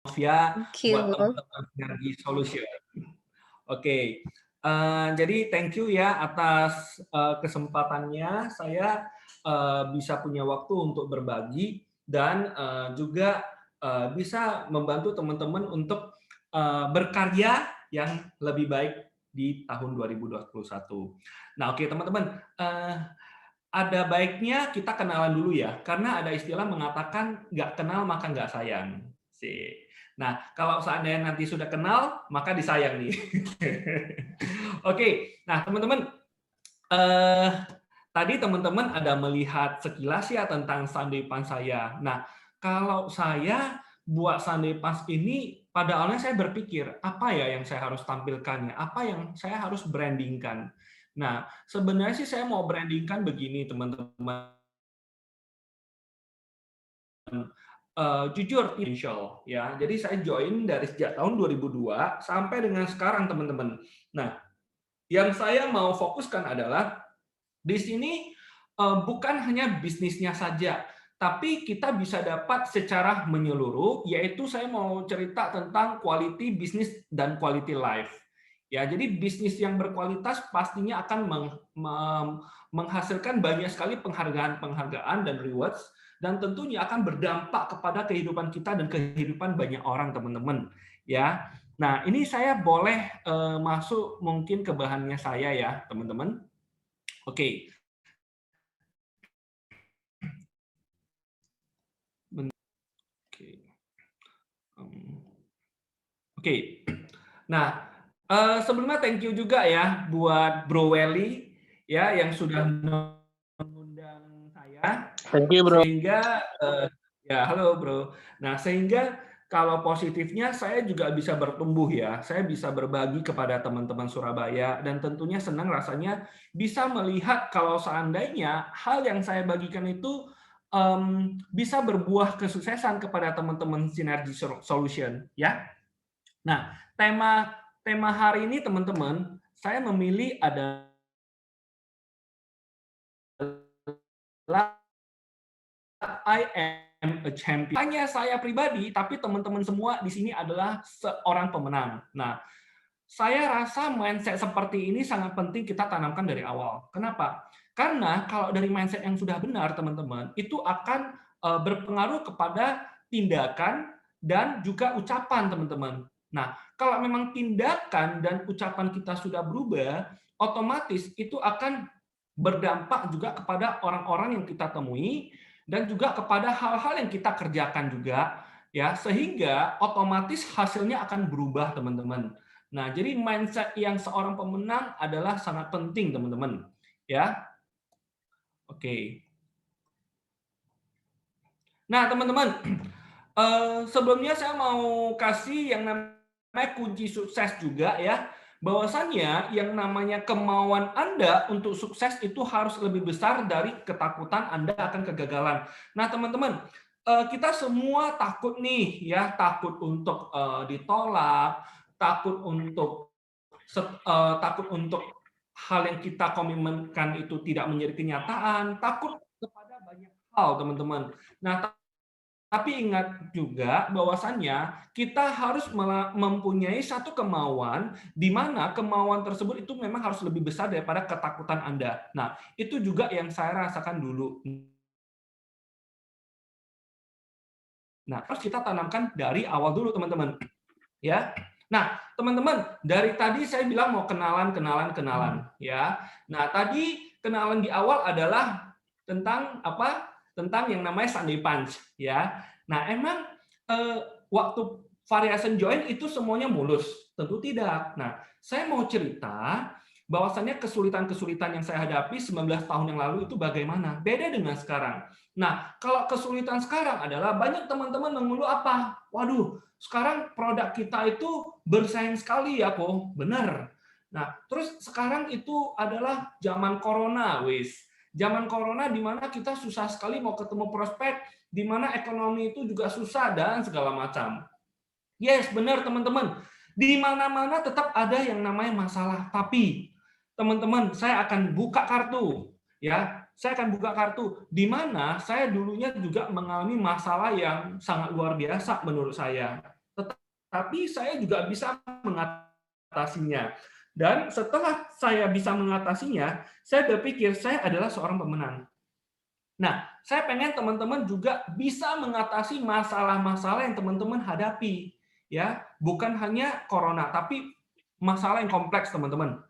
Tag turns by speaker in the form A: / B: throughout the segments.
A: Novia
B: Thank
A: buat
B: you.
A: teman-teman Sinergi Solution. Oke, jadi thank you ya atas kesempatannya. Saya bisa punya waktu untuk berbagi dan juga bisa membantu teman-teman untuk berkarya yang lebih baik di tahun 2021. Nah, oke teman-teman, ada baiknya kita kenalan dulu ya, karena ada istilah mengatakan nggak kenal maka nggak sayang. Sih. Nah, kalau seandainya nanti sudah kenal, maka disayang nih. Oke, nah teman-teman, eh, tadi teman-teman ada melihat sekilas ya tentang Sunday Punch saya. Nah, kalau saya buat Sunday Punch ini, pada awalnya saya berpikir, apa ya yang saya harus tampilkannya? Apa yang saya harus brandingkan? Nah, sebenarnya sih saya mau brandingkan begini, teman-teman. Jujur financial ya. Jadi saya join dari sejak tahun 2002 sampai dengan sekarang, teman-teman. Nah, yang saya mau fokuskan adalah di sini bukan hanya bisnisnya saja, tapi kita bisa dapat secara menyeluruh, yaitu saya mau cerita tentang quality bisnis dan quality life. Ya, jadi bisnis yang berkualitas pastinya akan menghasilkan banyak sekali penghargaan-penghargaan dan rewards, dan tentunya akan berdampak kepada kehidupan kita dan kehidupan banyak orang, teman-teman. Ya, nah ini saya boleh masuk mungkin ke bahannya saya ya, teman-teman. Oke. Oke. Oke. Nah, sebelumnya thank you juga ya buat Bro Welly ya yang sudah mengundang saya
C: Thank you, bro.
A: sehingga ya halo Bro. Nah, sehingga kalau positifnya saya juga bisa bertumbuh ya. Saya bisa berbagi kepada teman-teman Surabaya dan tentunya senang rasanya bisa melihat kalau seandainya hal yang saya bagikan itu bisa berbuah kesuksesan kepada teman-teman Sinergi Solution ya. Nah, tema tema hari ini teman-teman, saya memilih adalah I am a champion. Hanya saya pribadi, tapi teman-teman semua di sini adalah seorang pemenang. Nah, saya rasa mindset seperti ini sangat penting kita tanamkan dari awal. Kenapa? Karena kalau dari mindset yang sudah benar, teman-teman, itu akan berpengaruh kepada tindakan dan juga ucapan, teman-teman. Nah, kalau memang tindakan dan ucapan kita sudah berubah, otomatis itu akan berdampak juga kepada orang-orang yang kita temui dan juga kepada hal-hal yang kita kerjakan juga, ya, sehingga otomatis hasilnya akan berubah, teman-teman. Nah, jadi mindset yang seorang pemenang adalah sangat penting, teman-teman. Ya, oke. Nah, teman-teman, sebelumnya saya mau kasih yang namanya kunci sukses juga ya. Bahwasannya yang namanya kemauan Anda untuk sukses itu harus lebih besar dari ketakutan Anda akan kegagalan. Nah, teman-teman, kita semua takut nih ya, takut untuk ditolak, takut untuk hal yang kita komitmenkan itu tidak menjadi kenyataan, takut kepada banyak hal, teman-teman. Nah, tapi ingat juga bahwasannya kita harus mempunyai satu kemauan di mana kemauan tersebut itu memang harus lebih besar daripada ketakutan Anda. Nah, itu juga yang saya rasakan dulu. Nah, harus kita tanamkan dari awal dulu, teman-teman. Ya. Nah, teman-teman, dari tadi saya bilang mau kenalan, ya. Nah, tadi kenalan di awal adalah tentang apa? Tentang yang namanya Sunday Punch, ya. Nah, emang waktu variation join itu semuanya mulus? Tentu tidak. Nah, saya mau cerita bahwasannya kesulitan-kesulitan yang saya hadapi 19 tahun yang lalu itu bagaimana? Beda dengan sekarang. Nah, kalau kesulitan sekarang adalah banyak teman-teman mengeluh apa? Waduh, sekarang produk kita itu bersaing sekali ya, kok. Benar. Nah, terus sekarang itu adalah zaman corona, wis. Zaman corona di mana kita susah sekali mau ketemu prospek, di mana ekonomi itu juga susah dan segala macam. Yes, benar teman-teman. Di mana-mana tetap ada yang namanya masalah. Tapi teman-teman, saya akan buka kartu, ya. Saya akan buka kartu di mana saya dulunya juga mengalami masalah yang sangat luar biasa menurut saya. tetapi saya juga bisa mengatasinya. Dan setelah saya bisa mengatasinya, saya berpikir saya adalah seorang pemenang. Nah, saya pengen teman-teman juga bisa mengatasi masalah-masalah yang teman-teman hadapi, ya, bukan hanya corona, tapi masalah yang kompleks, teman-teman.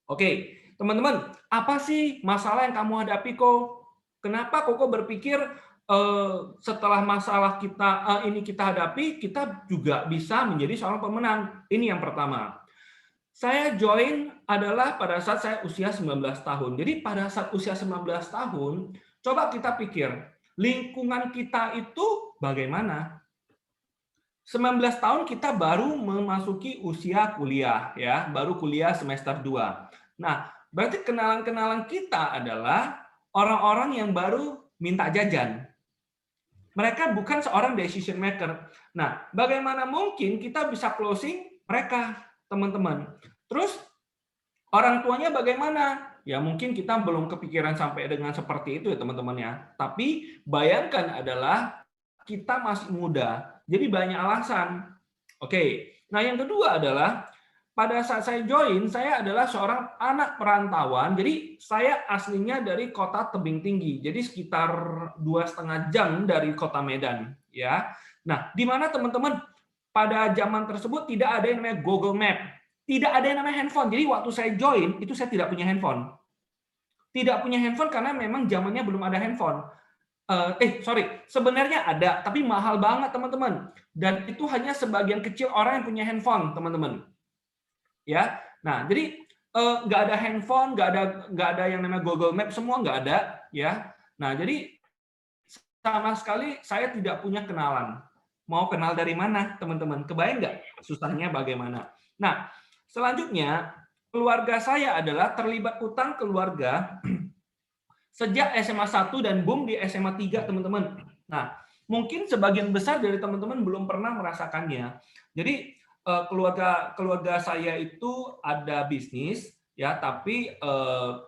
A: Oke, teman-teman, apa sih masalah yang kamu hadapi, Ko? Kenapa Koko berpikir setelah masalah ini kita hadapi, kita juga bisa menjadi seorang pemenang? Ini yang pertama. Saya join adalah pada saat saya usia 19 tahun. Jadi pada saat usia 19 tahun, coba kita pikir, lingkungan kita itu bagaimana? 19 tahun kita baru memasuki usia kuliah, ya, baru kuliah semester 2. Nah, berarti kenalan-kenalan kita adalah orang-orang yang baru minta jajan. Mereka bukan seorang decision maker. Nah, bagaimana mungkin kita bisa closing mereka, teman-teman? Terus orang tuanya bagaimana? Ya mungkin kita belum kepikiran sampai dengan seperti itu ya teman-teman ya. Tapi bayangkan adalah kita masih muda, jadi banyak alasan. Oke, nah yang kedua adalah pada saat saya join, saya adalah seorang anak perantauan. Jadi saya aslinya dari kota tebing tinggi, jadi sekitar 2,5 jam dari kota Medan. Ya, nah di mana teman-teman pada zaman tersebut tidak ada yang namanya Google Map. Tidak ada yang namanya handphone. Jadi waktu saya join, itu saya tidak punya handphone. Tidak punya handphone karena memang zamannya belum ada handphone. Sebenarnya ada, tapi mahal banget teman-teman. Dan itu hanya sebagian kecil orang yang punya handphone, teman-teman. Ya, nah jadi nggak ada handphone, nggak ada yang namanya Google Map, semua nggak ada. Ya, nah jadi sama sekali saya tidak punya kenalan. Mau kenal dari mana, teman-teman? Kebayang nggak susahnya bagaimana? Nah, selanjutnya, keluarga saya adalah terlibat utang keluarga sejak SMA 1 dan boom di SMA 3, teman-teman. Nah, mungkin sebagian besar dari teman-teman belum pernah merasakannya. Jadi, keluarga saya itu ada bisnis, ya, tapi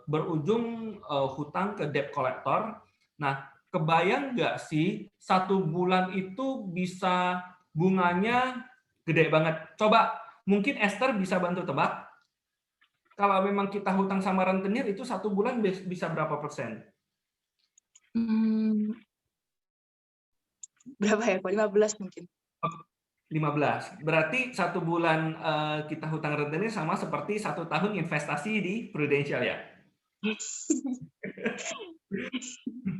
A: berujung hutang ke debt collector. Nah, kebayang nggak sih 1 bulan itu bisa bunganya gede banget? Coba, mungkin Esther bisa bantu tebak. Kalau memang kita hutang sama rentenir itu 1 bulan bisa berapa persen?
B: Berapa ya? 15 mungkin.
A: 15. Berarti 1 bulan kita hutang rentenir sama seperti 1 tahun investasi di Prudential ya.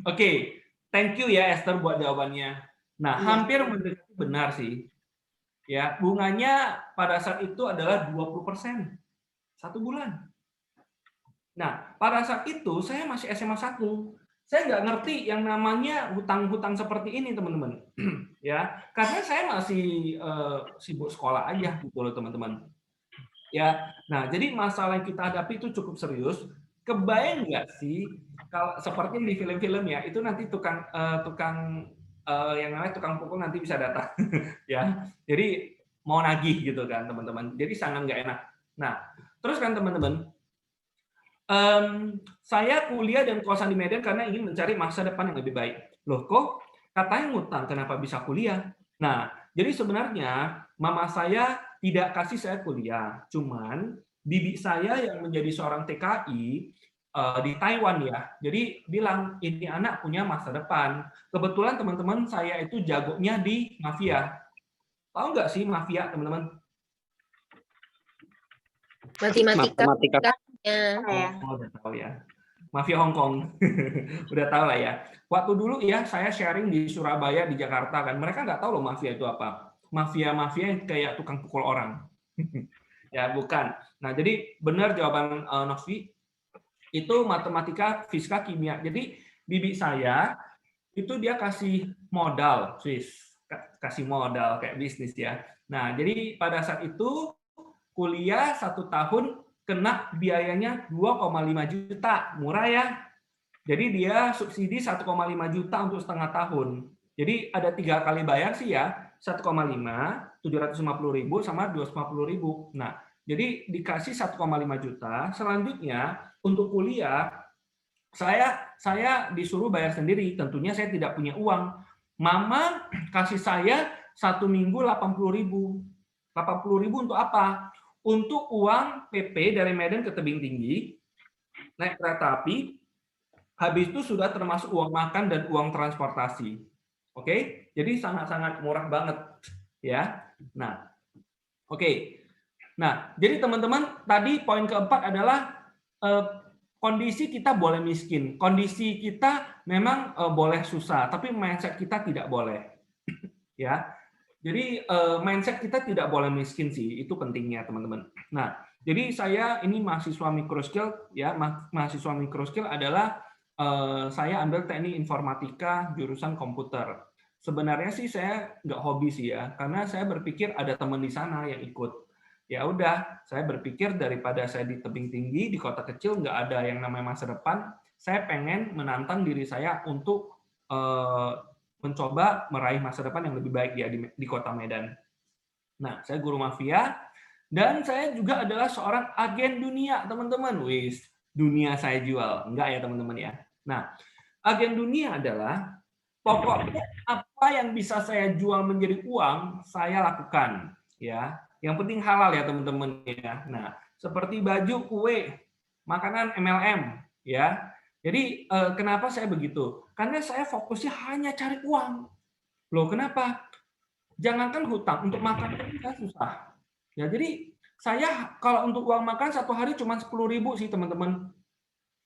A: Oke, thank you ya Esther buat jawabannya. Nah, hampir mendekati benar sih. Ya, bunganya pada saat itu adalah 20%. 1 bulan. Nah, pada saat itu saya masih SMA 1. Saya nggak ngerti yang namanya hutang-hutang seperti ini, teman-teman. Ya, karena saya masih sibuk sekolah aja gitu loh, teman-teman. Ya, nah jadi masalah yang kita hadapi itu cukup serius. Kebayang nggak sih kalau seperti di film-film ya, itu nanti tukang yang namanya tukang pukul nanti bisa datang, ya. Jadi mau nagih gitu kan, teman-teman. Jadi sangat nggak enak. Nah, terus kan teman-teman, saya kuliah dan kosan di Medan karena ingin mencari masa depan yang lebih baik. Loh kok katanya ngutang, kenapa bisa kuliah? Nah, jadi sebenarnya mama saya tidak kasih saya kuliah, cuman bibi saya yang menjadi seorang TKI di Taiwan ya, jadi bilang ini anak punya masa depan. Kebetulan teman-teman saya itu jagonya di mafia. Tahu nggak sih mafia, teman-teman?
C: Matematika.
A: Oh, udah tahu ya. Mafia Hong Kong. Udah tahu lah ya. Waktu dulu ya saya sharing di Surabaya, di Jakarta kan. Mereka nggak tahu loh mafia itu apa. Mafia-mafia yang kayak tukang pukul orang. Ya, bukan. Nah, jadi benar jawaban Novi. Itu matematika, fisika, kimia. Jadi bibi saya itu dia kasih modal, kasih modal kayak bisnis ya. Nah, jadi pada saat itu kuliah 1 tahun kena biayanya 2,5 juta, murah ya. Jadi dia subsidi 1,5 juta untuk setengah tahun. Jadi ada 3 kali bayar sih ya, 1,5, 750.000 sama 250.000. Nah, jadi dikasih 1,5 juta. Selanjutnya untuk kuliah saya disuruh bayar sendiri. Tentunya saya tidak punya uang. Mama kasih saya 1 minggu 80.000. 80.000 untuk apa? Untuk uang PP dari Medan ke Tebing Tinggi, naik kereta api, habis itu sudah termasuk uang makan dan uang transportasi. Oke? Jadi sangat-sangat murah banget ya. Nah, oke. Nah, jadi teman-teman, tadi poin keempat adalah kondisi kita boleh miskin. Kondisi kita memang boleh susah, tapi mindset kita tidak boleh. Ya. Jadi mindset kita tidak boleh miskin sih, itu pentingnya teman-teman. Nah, jadi saya ini mahasiswa microskill ya, mahasiswa microskill adalah saya ambil teknik informatika jurusan komputer. Sebenarnya sih saya nggak hobi sih ya, karena saya berpikir ada teman di sana yang ikut. Ya udah, saya berpikir daripada saya di tebing tinggi di kota kecil nggak ada yang namanya masa depan, saya pengen menantang diri saya untuk mencoba meraih masa depan yang lebih baik di kota Medan. Nah, saya guru mafia dan saya juga adalah seorang agen dunia, teman-teman. Wis, dunia saya jual. Enggak ya, teman-teman ya. Nah, agen dunia adalah pokoknya apa yang bisa saya jual menjadi uang, saya lakukan, ya. Yang penting halal ya, teman-teman ya. Nah, seperti baju, kue, makanan MLM, ya. Jadi kenapa saya begitu? Karena saya fokusnya hanya cari uang. Loh, kenapa? Jangankan hutang, untuk makan pun saya susah. Ya, jadi saya kalau untuk uang makan satu hari cuma 10.000 sih, teman-teman.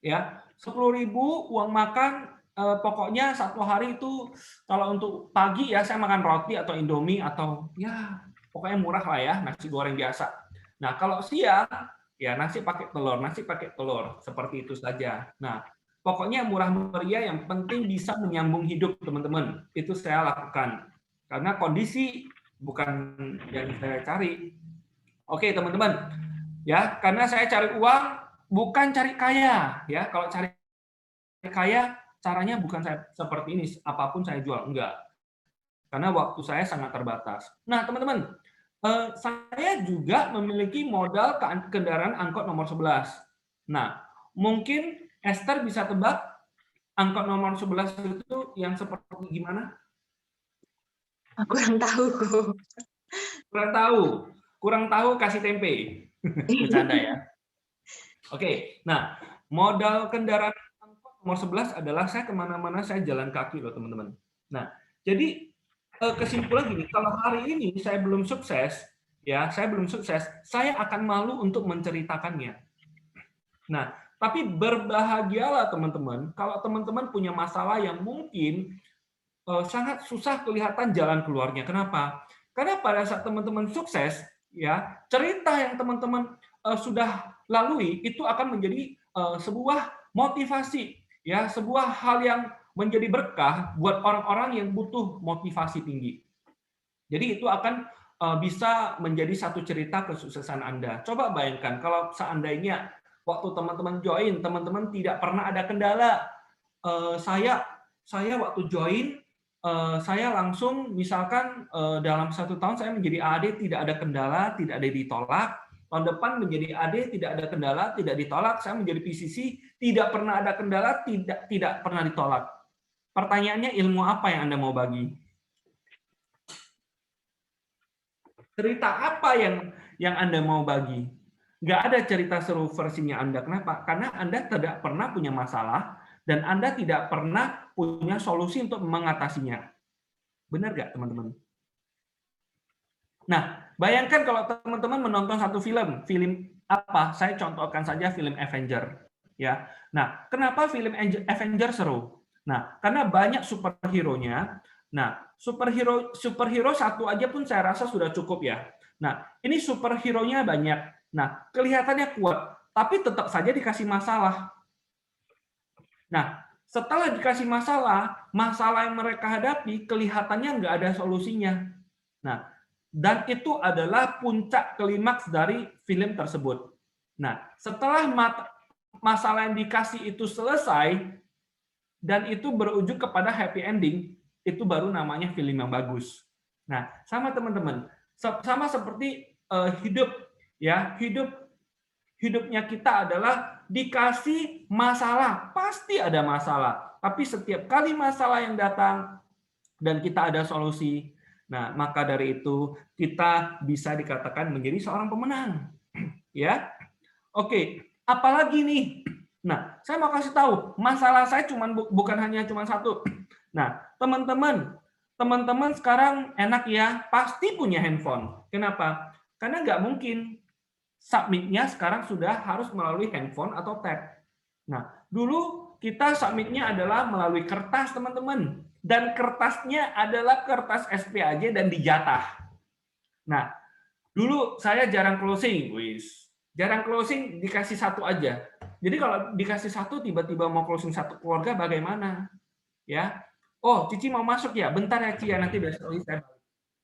A: Ya, 10.000 uang makan, pokoknya satu hari itu kalau untuk pagi ya saya makan roti atau Indomie atau ya pokoknya murah lah ya, nasi goreng biasa. Nah, kalau siang ya nasi pakai telur, seperti itu saja. Nah, pokoknya murah meriah, yang penting bisa menyambung hidup, teman-teman. Itu saya lakukan. Karena kondisi bukan yang saya cari. Oke, teman-teman. Ya, karena saya cari uang bukan cari kaya, ya. Kalau cari kaya caranya bukan saya seperti ini, apapun saya jual, enggak. Karena waktu saya sangat terbatas. Nah, teman-teman, saya juga memiliki modal kendaraan angkot nomor 11. Nah, mungkin Esther bisa tebak angkot nomor 11 itu yang seperti gimana?
B: Kurang tahu.
A: Kurang tahu kasih tempe. Bercanda ya. Oke, nah modal kendaraan angkot nomor 11 adalah saya kemana-mana saya jalan kaki loh, teman-teman. Nah, jadi kesimpulan gini, kalau hari ini saya belum sukses, saya akan malu untuk menceritakannya. Nah, tapi berbahagialah teman-teman kalau teman-teman punya masalah yang mungkin sangat susah kelihatan jalan keluarnya. Kenapa? Karena pada saat teman-teman sukses, ya cerita yang teman-teman sudah lalui itu akan menjadi sebuah motivasi, ya sebuah hal yang menjadi berkah buat orang-orang yang butuh motivasi tinggi. Jadi itu akan bisa menjadi satu cerita kesuksesan Anda. Coba bayangkan kalau seandainya waktu teman-teman join, teman-teman tidak pernah ada kendala. Saya waktu join, saya langsung misalkan dalam 1 tahun saya menjadi AD tidak ada kendala, tidak ada ditolak. Tahun depan menjadi AD tidak ada kendala, tidak ditolak. Saya menjadi PCC tidak pernah ada kendala, tidak pernah ditolak. Pertanyaannya, ilmu apa yang Anda mau bagi? Cerita apa yang Anda mau bagi? Nggak ada cerita seru versinya Anda. Kenapa? Karena Anda tidak pernah punya masalah dan Anda tidak pernah punya solusi untuk mengatasinya. Benar nggak, teman-teman? Nah, bayangkan kalau teman-teman menonton satu film apa? Saya contohkan saja film Avenger. Ya. Nah, kenapa film Avenger seru? Nah, karena banyak superhero-nya. Nah, superhero satu aja pun saya rasa sudah cukup ya. Nah, ini superhero-nya banyak. Nah, kelihatannya kuat, tapi tetap saja dikasih masalah. Nah, setelah dikasih masalah yang mereka hadapi kelihatannya nggak ada solusinya. Nah, dan itu adalah puncak klimaks dari film tersebut. Nah, setelah masalah yang dikasih itu selesai dan itu berujung kepada happy ending, itu baru namanya film yang bagus. Nah, sama teman-teman, sama seperti hidup ya, hidupnya kita adalah dikasih masalah, pasti ada masalah. Tapi setiap kali masalah yang datang dan kita ada solusi, Nah, maka dari itu kita bisa dikatakan menjadi seorang pemenang. Ya. Oke, apalagi nih? Nah, saya mau kasih tahu, masalah saya bukan hanya satu. Nah, teman-teman sekarang enak ya, pasti punya handphone. Kenapa? Karena nggak mungkin submit-nya sekarang sudah harus melalui handphone atau tab. Nah, dulu kita submit-nya adalah melalui kertas, teman-teman. Dan kertasnya adalah kertas SPAJ dan dijatah. Nah, dulu saya jarang closing, jarang closing, dikasih satu aja. Jadi kalau dikasih satu, tiba-tiba mau closing satu keluarga, bagaimana? Ya, oh Cici mau masuk ya, bentar ya Ci ya, nanti besok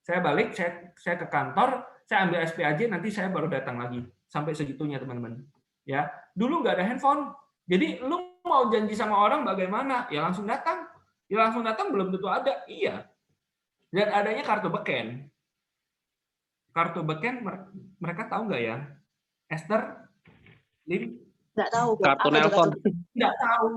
A: saya balik, saya ke kantor, saya ambil SPAJ, nanti saya baru datang lagi. Sampai segitunya teman-teman. Ya, dulu nggak ada handphone, jadi lu mau janji sama orang bagaimana? Ya langsung datang. Ya langsung datang belum tentu ada. Iya. Dan adanya kartu beken. Kartu beken mereka tahu nggak ya? Esther, Lim?
B: Nggak tahu.
C: Kartu nelpon.
A: Nggak tahu.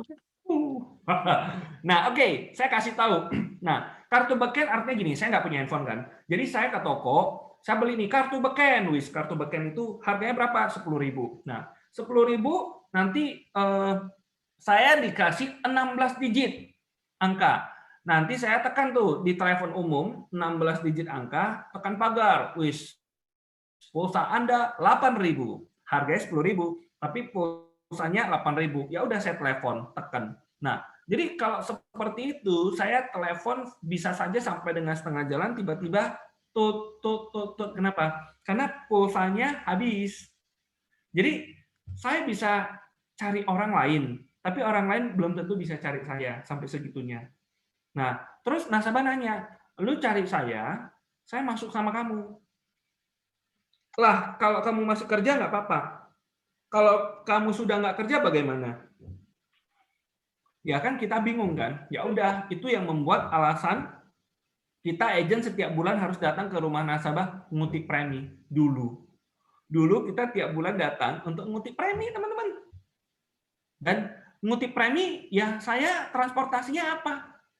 A: Nah, oke, saya kasih tahu. Nah, kartu beken artinya gini, saya nggak punya handphone kan. Jadi saya ke toko, saya beli nih kartu beken, kartu beken itu harganya berapa? 10.000. Nah, 10.000 nanti saya dikasih 16 digit angka. Nanti saya tekan tuh di telepon umum 16 digit angka, tekan pagar. Pulsa Anda 8.000, harganya 10.000, tapi pulsanya 8.000. Ya udah saya telepon, tekan. Nah, jadi kalau seperti itu, saya telepon bisa saja sampai dengan setengah jalan tiba-tiba tut. Kenapa? Karena pulsanya habis. Jadi saya bisa cari orang lain, tapi orang lain belum tentu bisa cari saya sampai segitunya. Nah, terus nasabah nanya, lu cari saya masuk sama kamu. Lah, kalau kamu masih kerja nggak apa-apa. Kalau kamu sudah nggak kerja bagaimana? Ya kan kita bingung kan? Ya udah, itu yang membuat alasan kita agent setiap bulan harus datang ke rumah nasabah ngutip premi dulu. Dulu kita tiap bulan datang untuk ngutip premi, teman-teman. Dan ngutip premi, ya saya transportasinya apa?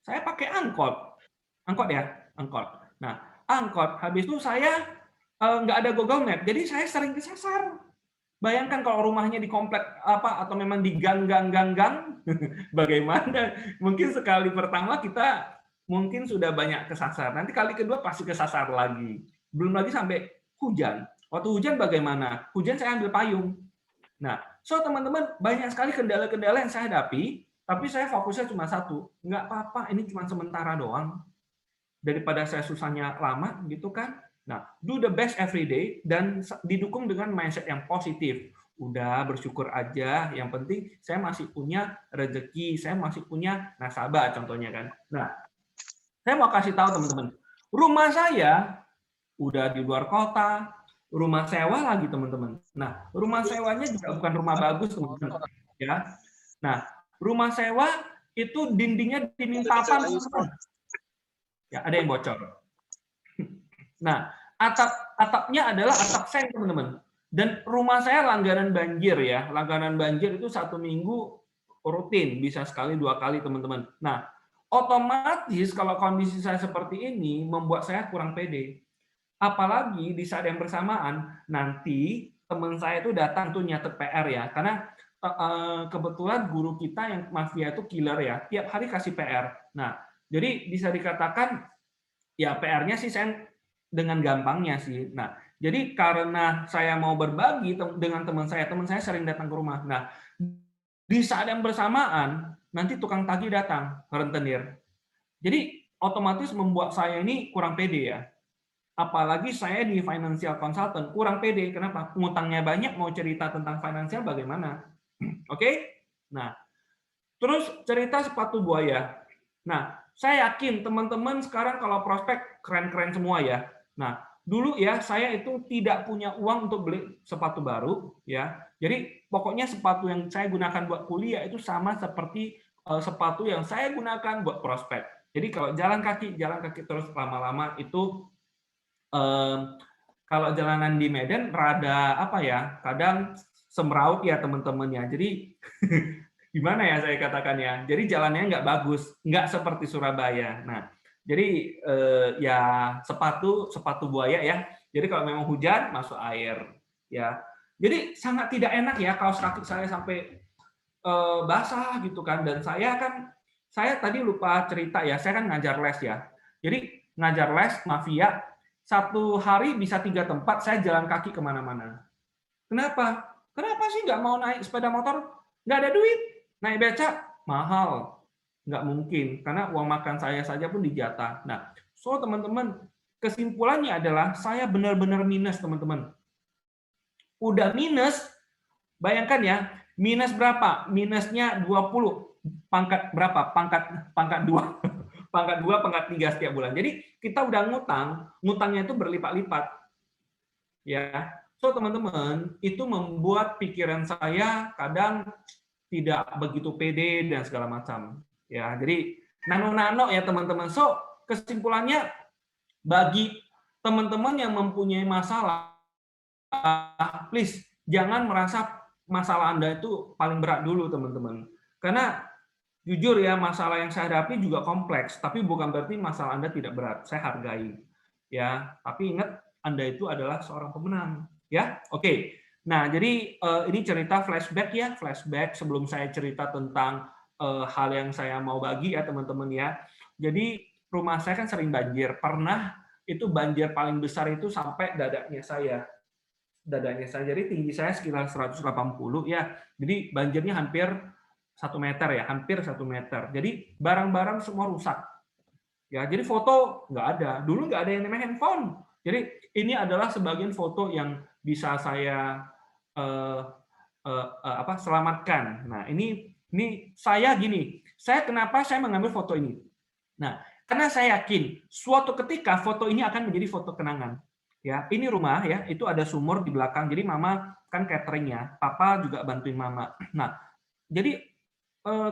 A: Saya pakai angkot. Angkot ya? Angkot. Nah, angkot. Habis itu saya nggak ada Google Map, jadi saya sering kesasar. Bayangkan kalau rumahnya di komplek apa atau memang di gang, bagaimana? Mungkin sekali pertama kita mungkin sudah banyak kesasar. Nanti kali kedua pasti kesasar lagi. Belum lagi sampai hujan. Waktu hujan bagaimana? Hujan saya ambil payung. Nah, so teman-teman banyak sekali kendala-kendala yang saya hadapi, tapi saya fokusnya cuma satu. Nggak apa-apa, ini cuma sementara doang. Daripada saya susahnya lama, gitu kan? Nah, do the best every day dan didukung dengan mindset yang positif. Udah bersyukur aja, yang penting saya masih punya rezeki, saya masih punya nasabah contohnya kan. Nah, saya mau kasih tahu teman-teman, rumah saya udah di luar kota, rumah sewa lagi teman-teman. Nah, rumah sewanya juga bukan rumah bagus teman-teman. Ya, nah rumah sewa itu dindingnya dinding papan teman-teman. Ya, ada yang bocor. Nah, atapnya adalah atap seng, teman-teman. Dan rumah saya langganan banjir ya. Langganan banjir itu 1 minggu rutin, bisa sekali 2 kali, teman-teman. Nah, otomatis kalau kondisi saya seperti ini membuat saya kurang pede. Apalagi di saat yang bersamaan nanti teman saya itu datang tuh nyatet PR ya. Karena kebetulan guru kita yang mafia itu killer ya. Tiap hari kasih PR. Nah, jadi bisa dikatakan ya PR-nya sih saya dengan gampangnya sih. Nah, jadi karena saya mau berbagi dengan teman saya sering datang ke rumah. Nah, di saat yang bersamaan nanti tukang tagih datang, rentenir. Jadi otomatis membuat saya ini kurang pede ya. Apalagi saya di financial consultant kurang pede. Kenapa? Ngutangnya banyak, mau cerita tentang finansial bagaimana? Oke? Nah, terus cerita sepatu buaya. Nah, saya yakin teman-teman sekarang kalau prospek keren-keren semua ya. Nah, dulu ya saya itu tidak punya uang untuk beli sepatu baru ya. Jadi pokoknya sepatu yang saya gunakan buat kuliah itu sama seperti sepatu yang saya gunakan buat prospek. Jadi kalau jalan kaki terus lama-lama itu kalau jalanan di Medan rada apa ya? Kadang semraut ya teman-teman ya. Jadi gimana ya saya katakan ya? Jadi jalannya nggak bagus, nggak seperti Surabaya. Nah, Jadi ya sepatu buaya ya. Jadi kalau memang hujan masuk air ya. Jadi sangat tidak enak ya kaos kaki saya sampai basah gitu kan. Dan saya tadi lupa cerita ya. Saya kan ngajar les ya. Jadi ngajar les mafia satu hari bisa 3 tempat. Saya jalan kaki kemana-mana. Kenapa? Kenapa sih nggak mau naik sepeda motor? Nggak ada duit. Naik beca mahal. Nggak mungkin, karena uang makan saya saja pun dijatah. Nah, so teman-teman, kesimpulannya adalah saya benar-benar minus, teman-teman. Udah minus, bayangkan ya, minus berapa? Minusnya 20. Pangkat berapa? Pangkat 2. Pangkat 2, pangkat 3 setiap bulan. Jadi kita udah ngutangnya itu berlipat-lipat. Ya. So teman-teman, itu membuat pikiran saya kadang tidak begitu pede dan segala macam. Ya, jadi nano-nano ya teman-teman. So, kesimpulannya bagi teman-teman yang mempunyai masalah, please jangan merasa masalah Anda itu paling berat dulu, teman-teman. Karena jujur ya, masalah yang saya hadapi juga kompleks, tapi bukan berarti masalah Anda tidak berat. Saya hargai. Ya, tapi ingat Anda itu adalah seorang pemenang, ya. Oke. Nah, jadi ini cerita flashback ya, flashback sebelum saya cerita tentang hal yang saya mau bagi ya teman-teman ya. Jadi rumah saya kan sering banjir. Pernah itu banjir paling besar itu sampai dadanya saya. Dadanya saya. Jadi tinggi saya sekitar 180 ya. Jadi banjirnya hampir 1 meter ya, hampir 1 meter. Jadi barang-barang semua rusak. Ya, jadi foto nggak ada. Dulu nggak ada yang namanya handphone. Jadi ini adalah sebagian foto yang bisa saya selamatkan. Nah, ini saya gini, kenapa saya mengambil foto ini? Nah, karena saya yakin suatu ketika foto ini akan menjadi foto kenangan. Ya, ini rumah ya, itu ada sumur di belakang. Jadi mama kan catering ya, papa juga bantuin mama. Nah, jadi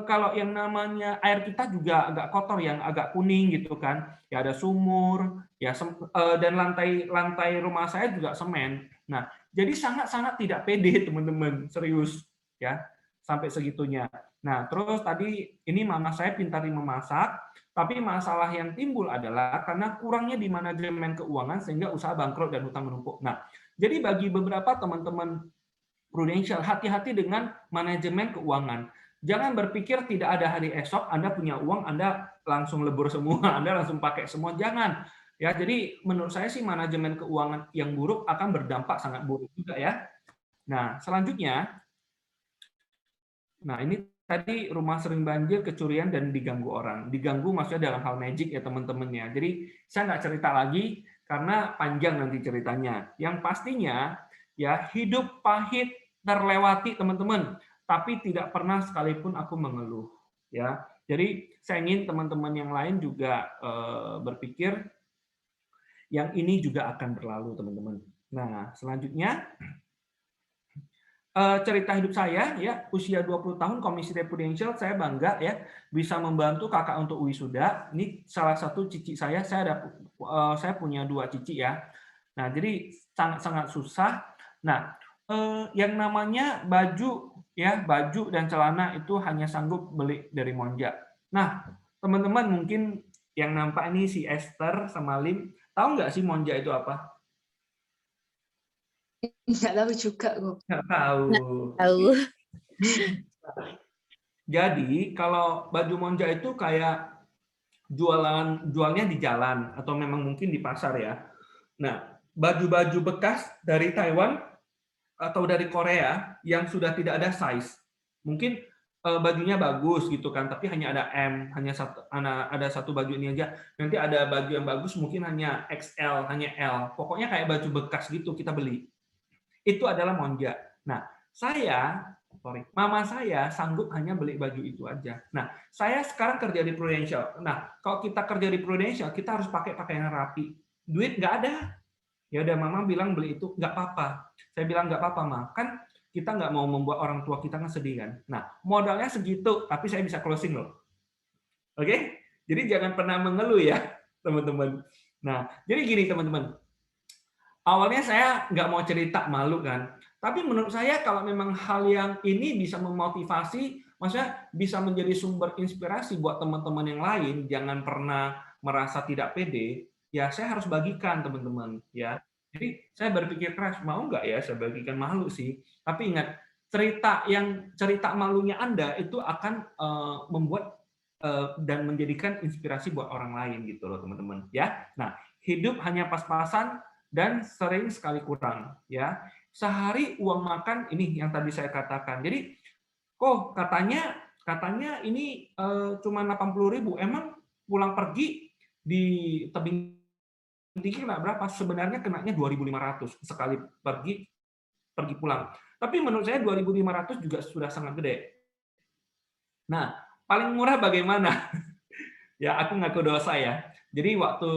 A: kalau yang namanya air kita juga agak kotor, yang agak kuning gitu kan. Ya ada sumur, ya dan lantai rumah saya juga semen. Nah, jadi sangat-sangat tidak pede teman-teman, serius ya, sampai segitunya. Nah, terus tadi ini mama saya pintar memasak, tapi masalah yang timbul adalah karena kurangnya di manajemen keuangan sehingga usaha bangkrut dan hutang menumpuk. Nah, jadi bagi beberapa teman-teman Prudential, hati-hati dengan manajemen keuangan. Jangan berpikir tidak ada hari esok, Anda punya uang, Anda langsung lebur semua, Anda langsung pakai semua. Jangan. Ya, jadi menurut saya sih manajemen keuangan yang buruk akan berdampak sangat buruk juga ya. Nah, selanjutnya, nah ini tadi rumah sering banjir, kecurian, dan diganggu orang. Diganggu maksudnya dalam hal magic ya teman-teman ya. Jadi saya nggak cerita lagi karena panjang nanti ceritanya. Yang pastinya ya hidup pahit terlewati teman-teman, tapi tidak pernah sekalipun aku mengeluh. Ya, jadi saya ingin teman-teman yang lain juga berpikir yang ini juga akan berlalu teman-teman. Nah selanjutnya. Cerita hidup saya ya, usia 20 tahun Komisi Prudential, saya bangga ya bisa membantu kakak untuk wisuda. Ini salah satu cici saya saya punya 2 cici ya. Nah, jadi sangat-sangat susah. Nah, yang namanya baju ya, baju dan celana itu hanya sanggup beli dari Monja. Nah, teman-teman mungkin yang nampak ini si Esther sama Lim, tahu nggak sih Monja itu apa?
B: Nggak tahu juga kok.
A: Nggak tahu.
C: Tahu.
A: Jadi kalau baju Monja itu kayak jualnya di jalan atau memang mungkin di pasar ya. Nah, baju-baju bekas dari Taiwan atau dari Korea yang sudah tidak ada size. Mungkin bajunya bagus gitu kan, tapi hanya ada M, ada satu baju ini aja. Nanti ada baju yang bagus mungkin hanya XL, hanya L. Pokoknya kayak baju bekas gitu kita beli. Itu adalah Monja. Nah, mama saya sanggup hanya beli baju itu aja. Nah, saya sekarang kerja di Prudential. Nah, kalau kita kerja di Prudential, kita harus pakai pakaian rapi. Duit nggak ada. Ya udah, mama bilang beli itu nggak apa-apa. Saya bilang nggak apa-apa, Ma. Kan kita nggak mau membuat orang tua kita kan sedih kan. Nah, modalnya segitu, tapi saya bisa closing loh. Oke? Jadi jangan pernah mengeluh ya, teman-teman. Nah, jadi gini teman-teman. Awalnya saya nggak mau cerita, malu kan. Tapi menurut saya kalau memang hal yang ini bisa memotivasi, maksudnya bisa menjadi sumber inspirasi buat teman-teman yang lain, jangan pernah merasa tidak pede, ya saya harus bagikan teman-teman ya. Jadi saya berpikir keras, mau nggak ya saya bagikan, malu sih. Tapi ingat, cerita malunya Anda itu akan membuat dan menjadikan inspirasi buat orang lain gitu loh teman-teman ya. Nah, hidup hanya pas-pasan dan sering sekali kurang ya. Sehari uang makan ini yang tadi saya katakan. Jadi kok katanya ini cuma 80.000, emang pulang pergi di tebing tinggi kena berapa? Sebenarnya kenanya 2.500 sekali pergi pulang. Tapi menurut saya 2.500 juga sudah sangat gede. Nah, paling murah bagaimana? Ya, aku ngaku dosa ya. Jadi waktu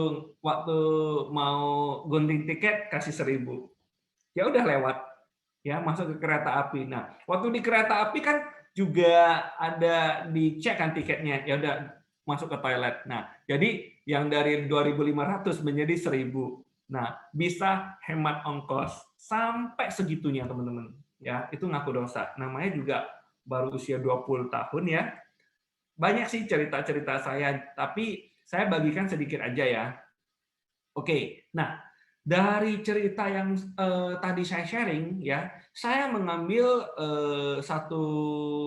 A: mau gunting tiket kasih 1.000. Ya udah lewat, ya masuk ke kereta api. Nah, waktu di kereta api kan juga ada dicek kan tiketnya. Ya udah masuk ke toilet. Nah, jadi yang dari 2.500 menjadi 1.000. Nah, bisa hemat ongkos sampai segitunya, teman-teman. Ya, itu ngaku dosa. Namanya juga baru usia 20 tahun ya. Banyak sih cerita-cerita saya, tapi saya bagikan sedikit aja ya. Oke, nah dari cerita yang tadi saya sharing ya, saya mengambil satu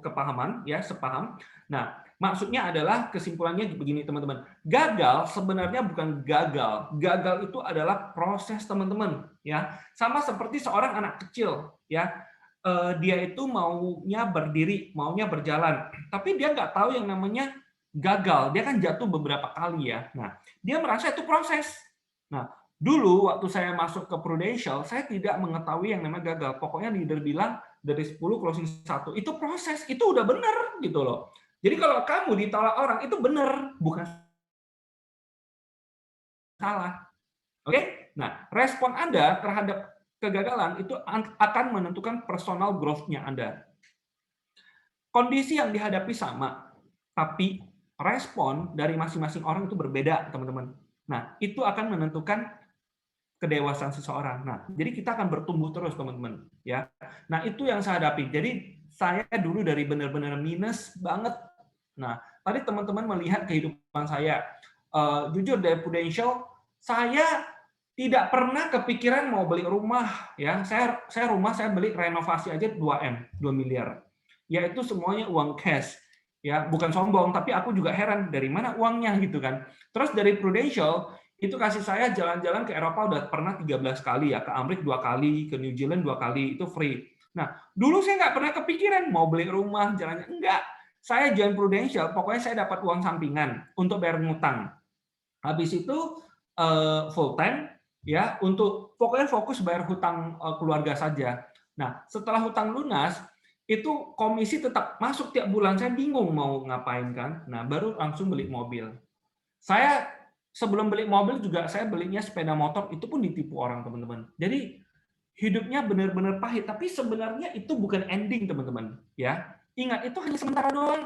A: kepahaman ya, sepaham. Nah, maksudnya adalah kesimpulannya begini teman-teman. Gagal sebenarnya bukan gagal. Gagal itu adalah proses teman-teman ya. Sama seperti seorang anak kecil ya. Dia itu maunya berdiri, maunya berjalan, tapi dia nggak tahu yang namanya gagal. Dia kan jatuh beberapa kali ya. Nah, dia merasa itu proses. Nah, dulu waktu saya masuk ke Prudential, saya tidak mengetahui yang namanya gagal. Pokoknya leader bilang dari 10 closing 1. Itu proses, itu udah benar gitu loh. Jadi kalau kamu ditolak orang itu benar, bukan salah. Oke? Nah, respon Anda terhadap kegagalan itu akan menentukan personal growth-nya Anda. Kondisi yang dihadapi sama, tapi respon dari masing-masing orang itu berbeda, teman-teman. Nah, itu akan menentukan kedewasaan seseorang. Nah, jadi kita akan bertumbuh terus, teman-teman, ya. Nah, itu yang saya hadapi. Jadi saya dulu dari benar-benar minus banget. Nah, tadi teman-teman melihat kehidupan saya. Jujur dari Prudential, saya tidak pernah kepikiran mau beli rumah, ya. Saya rumah saya beli renovasi aja 2 miliar. Yaitu semuanya uang cash. Ya, bukan sombong, tapi aku juga heran dari mana uangnya gitu kan. Terus dari Prudential itu kasih saya jalan-jalan ke Eropa udah pernah 13 kali ya, ke Amerika 2 kali, ke New Zealand 2 kali, itu free. Nah, dulu saya nggak pernah kepikiran mau beli rumah, jalannya enggak. Saya join Prudential, pokoknya saya dapat uang sampingan untuk bayar ngutang. Habis itu full time ya untuk pokoknya fokus bayar hutang keluarga saja. Nah, setelah hutang lunas itu komisi tetap masuk tiap bulan, saya bingung mau ngapain kan. Nah, baru langsung beli mobil. Saya sebelum beli mobil juga saya belinya sepeda motor, itu pun ditipu orang, teman-teman. Jadi hidupnya benar-benar pahit, tapi sebenarnya itu bukan ending, teman-teman. Ya, ingat itu hanya sementara doang.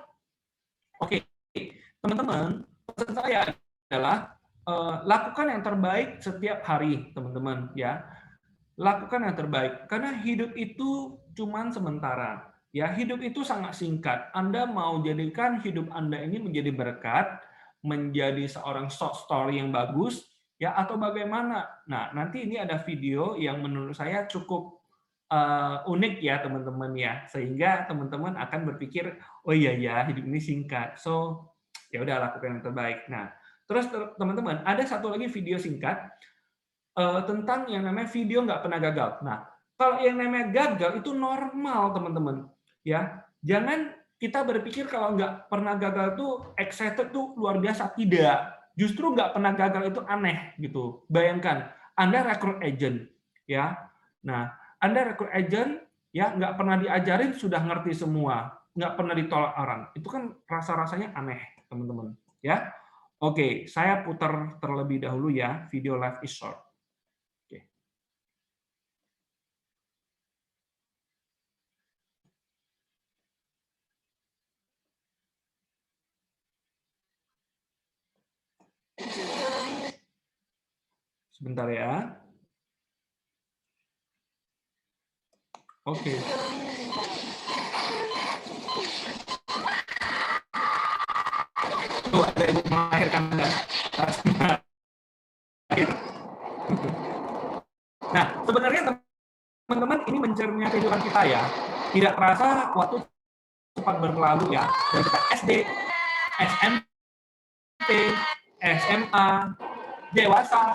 A: Oke, teman-teman, pesan saya adalah lakukan yang terbaik setiap hari, teman-teman. Ya, lakukan yang terbaik karena hidup itu cuman sementara. Ya, hidup itu sangat singkat. Anda mau jadikan hidup Anda ini menjadi berkat, menjadi seorang short story yang bagus, ya atau bagaimana? Nah, nanti ini ada video yang menurut saya cukup unik ya teman-teman ya, sehingga teman-teman akan berpikir, oh iya ya hidup ini singkat, so ya udah lakukan yang terbaik. Nah, terus teman-teman ada satu lagi video singkat tentang yang namanya video nggak pernah gagal. Nah, kalau yang namanya gagal itu normal teman-teman, ya jangan kita berpikir kalau nggak pernah gagal itu excited tuh luar biasa, tidak. Justru nggak pernah gagal itu aneh gitu. Bayangkan Anda rekrut agent, ya. Nah, Anda rekrut agent, ya nggak pernah diajarin sudah ngerti semua, nggak pernah ditolak orang. Itu kan rasa-rasanya aneh, teman-teman. Ya, oke, saya putar terlebih dahulu ya video Life is Short. Oke. Sebentar ya. Oke. Tuh, ada ibu melahirkan Anda. Nah, sebenarnya teman-teman ini mencerminkan kehidupan kita ya. Tidak terasa waktu cepat berlalu ya. Dari kita SD, SMP, SMA, dewasa,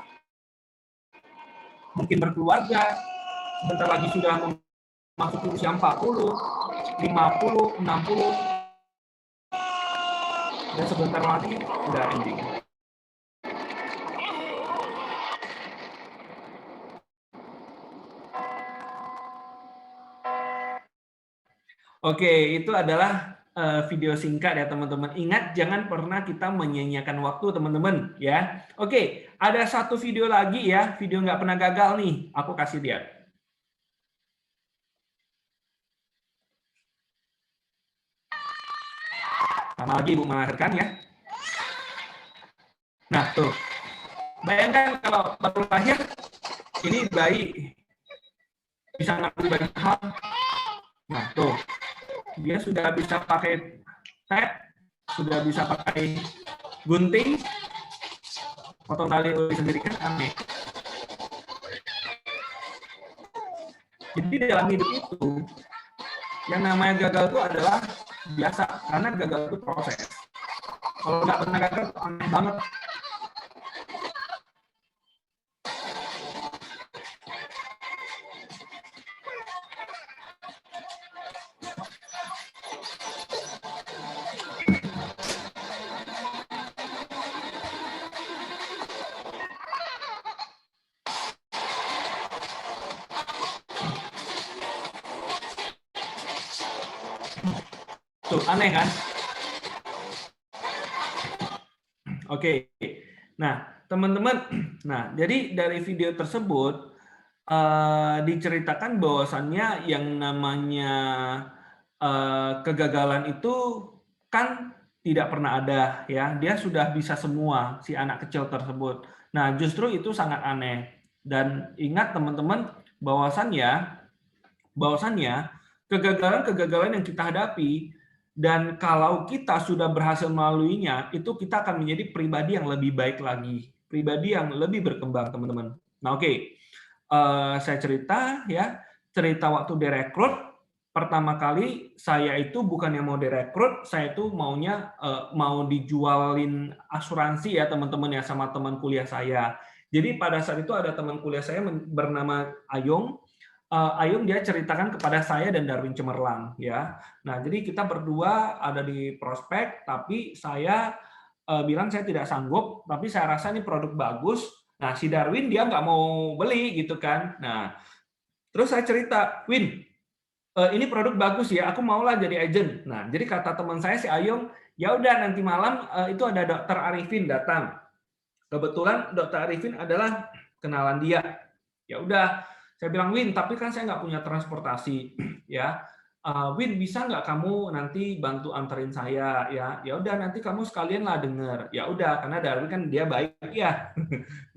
A: mungkin berkeluarga, sebentar lagi sudah masuk usia 40, 50, 60, dan sebentar lagi udah ending. Oke, itu adalah video singkat ya teman-teman. Ingat jangan pernah kita menyia-nyiakan waktu teman-teman ya. Oke, ada satu video lagi ya, video nggak pernah gagal nih. Aku kasih lihat. Sama lagi ibu melahirkan ya. Nah tuh, bayangkan kalau baru lahir, ini bayi bisa ngambil banyak hal. Nah tuh, dia sudah bisa pakai tab, sudah bisa pakai gunting, potong tali uli sendiri kan aneh. Jadi dalam hidup itu, yang namanya gagal itu adalah biasa, karena gagal itu proses. Kalau nggak pernah gagal, aneh banget. Tuh, aneh kan? Oke. Nah, teman-teman, nah, jadi dari video tersebut diceritakan bahwasannya yang namanya kegagalan itu kan tidak pernah ada ya. Dia sudah bisa semua si anak kecil tersebut. Nah, justru itu sangat aneh. Dan ingat teman-teman bahwasannya kegagalan-kegagalan yang kita hadapi, dan kalau kita sudah berhasil melaluinya, itu kita akan menjadi pribadi yang lebih baik lagi, pribadi yang lebih berkembang, teman-teman. Nah, oke. Saya cerita waktu direkrut, pertama kali saya itu bukan yang mau direkrut, saya itu maunya mau dijualin asuransi ya teman-teman ya sama teman kuliah saya. Jadi pada saat itu ada teman kuliah saya bernama Ayung. Ayung dia ceritakan kepada saya dan Darwin Cemerlang ya. Nah, jadi kita berdua ada di prospek, tapi saya bilang saya tidak sanggup, tapi saya rasa ini produk bagus. Nah, si Darwin dia nggak mau beli gitu kan. Nah, terus saya cerita, Win, ini produk bagus ya, aku maulah jadi agent. Nah, jadi kata teman saya si Ayung, ya udah nanti malam itu ada Dokter Arifin datang. Kebetulan Dokter Arifin adalah kenalan dia. Ya udah, saya bilang, Win, tapi kan saya nggak punya transportasi, ya. Win, bisa nggak kamu nanti bantu anterin saya, ya? Ya udah, nanti kamu sekalian lah denger. Ya udah, karena Darwin kan dia baik ya.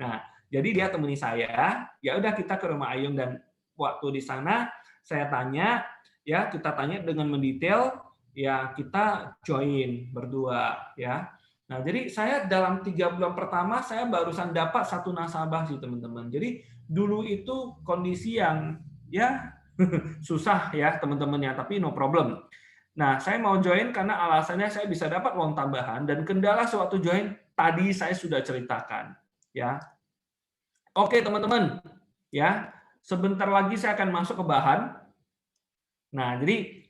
A: Nah, jadi dia temani saya. Ya udah, kita ke rumah Ayung dan waktu di sana saya tanya, ya kita tanya dengan mendetail, ya kita join berdua, ya. Nah, jadi saya dalam 3 bulan pertama saya barusan dapat 1 nasabah sih teman-teman. Jadi dulu itu kondisi yang ya susah ya teman-teman ya, tapi no problem. Nah, saya mau join karena alasannya saya bisa dapat uang tambahan, dan kendala sewaktu join tadi saya sudah ceritakan ya. Oke teman-teman, ya sebentar lagi saya akan masuk ke bahan. Nah, jadi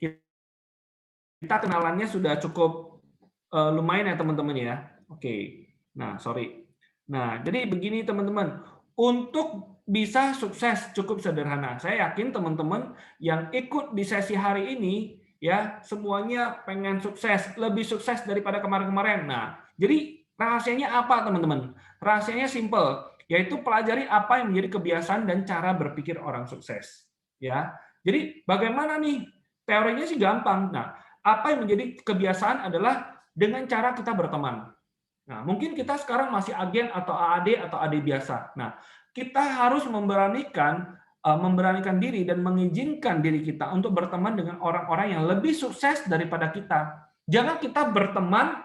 A: kita kenalannya sudah cukup lumayan ya teman-teman ya. Oke. Nah, sorry. Nah, jadi begini teman-teman. Untuk bisa sukses cukup sederhana. Saya yakin teman-teman yang ikut di sesi hari ini ya semuanya pengen sukses, lebih sukses daripada kemarin-kemarin. Nah, jadi rahasianya apa teman-teman? Rahasianya simple, yaitu pelajari apa yang menjadi kebiasaan dan cara berpikir orang sukses. Ya. Jadi bagaimana nih? Teorinya sih gampang. Nah, apa yang menjadi kebiasaan adalah dengan cara kita berteman. Nah, mungkin kita sekarang masih agen atau AAD atau AD biasa. Nah, kita harus memberanikan diri dan mengizinkan diri kita untuk berteman dengan orang-orang yang lebih sukses daripada kita. Jangan kita berteman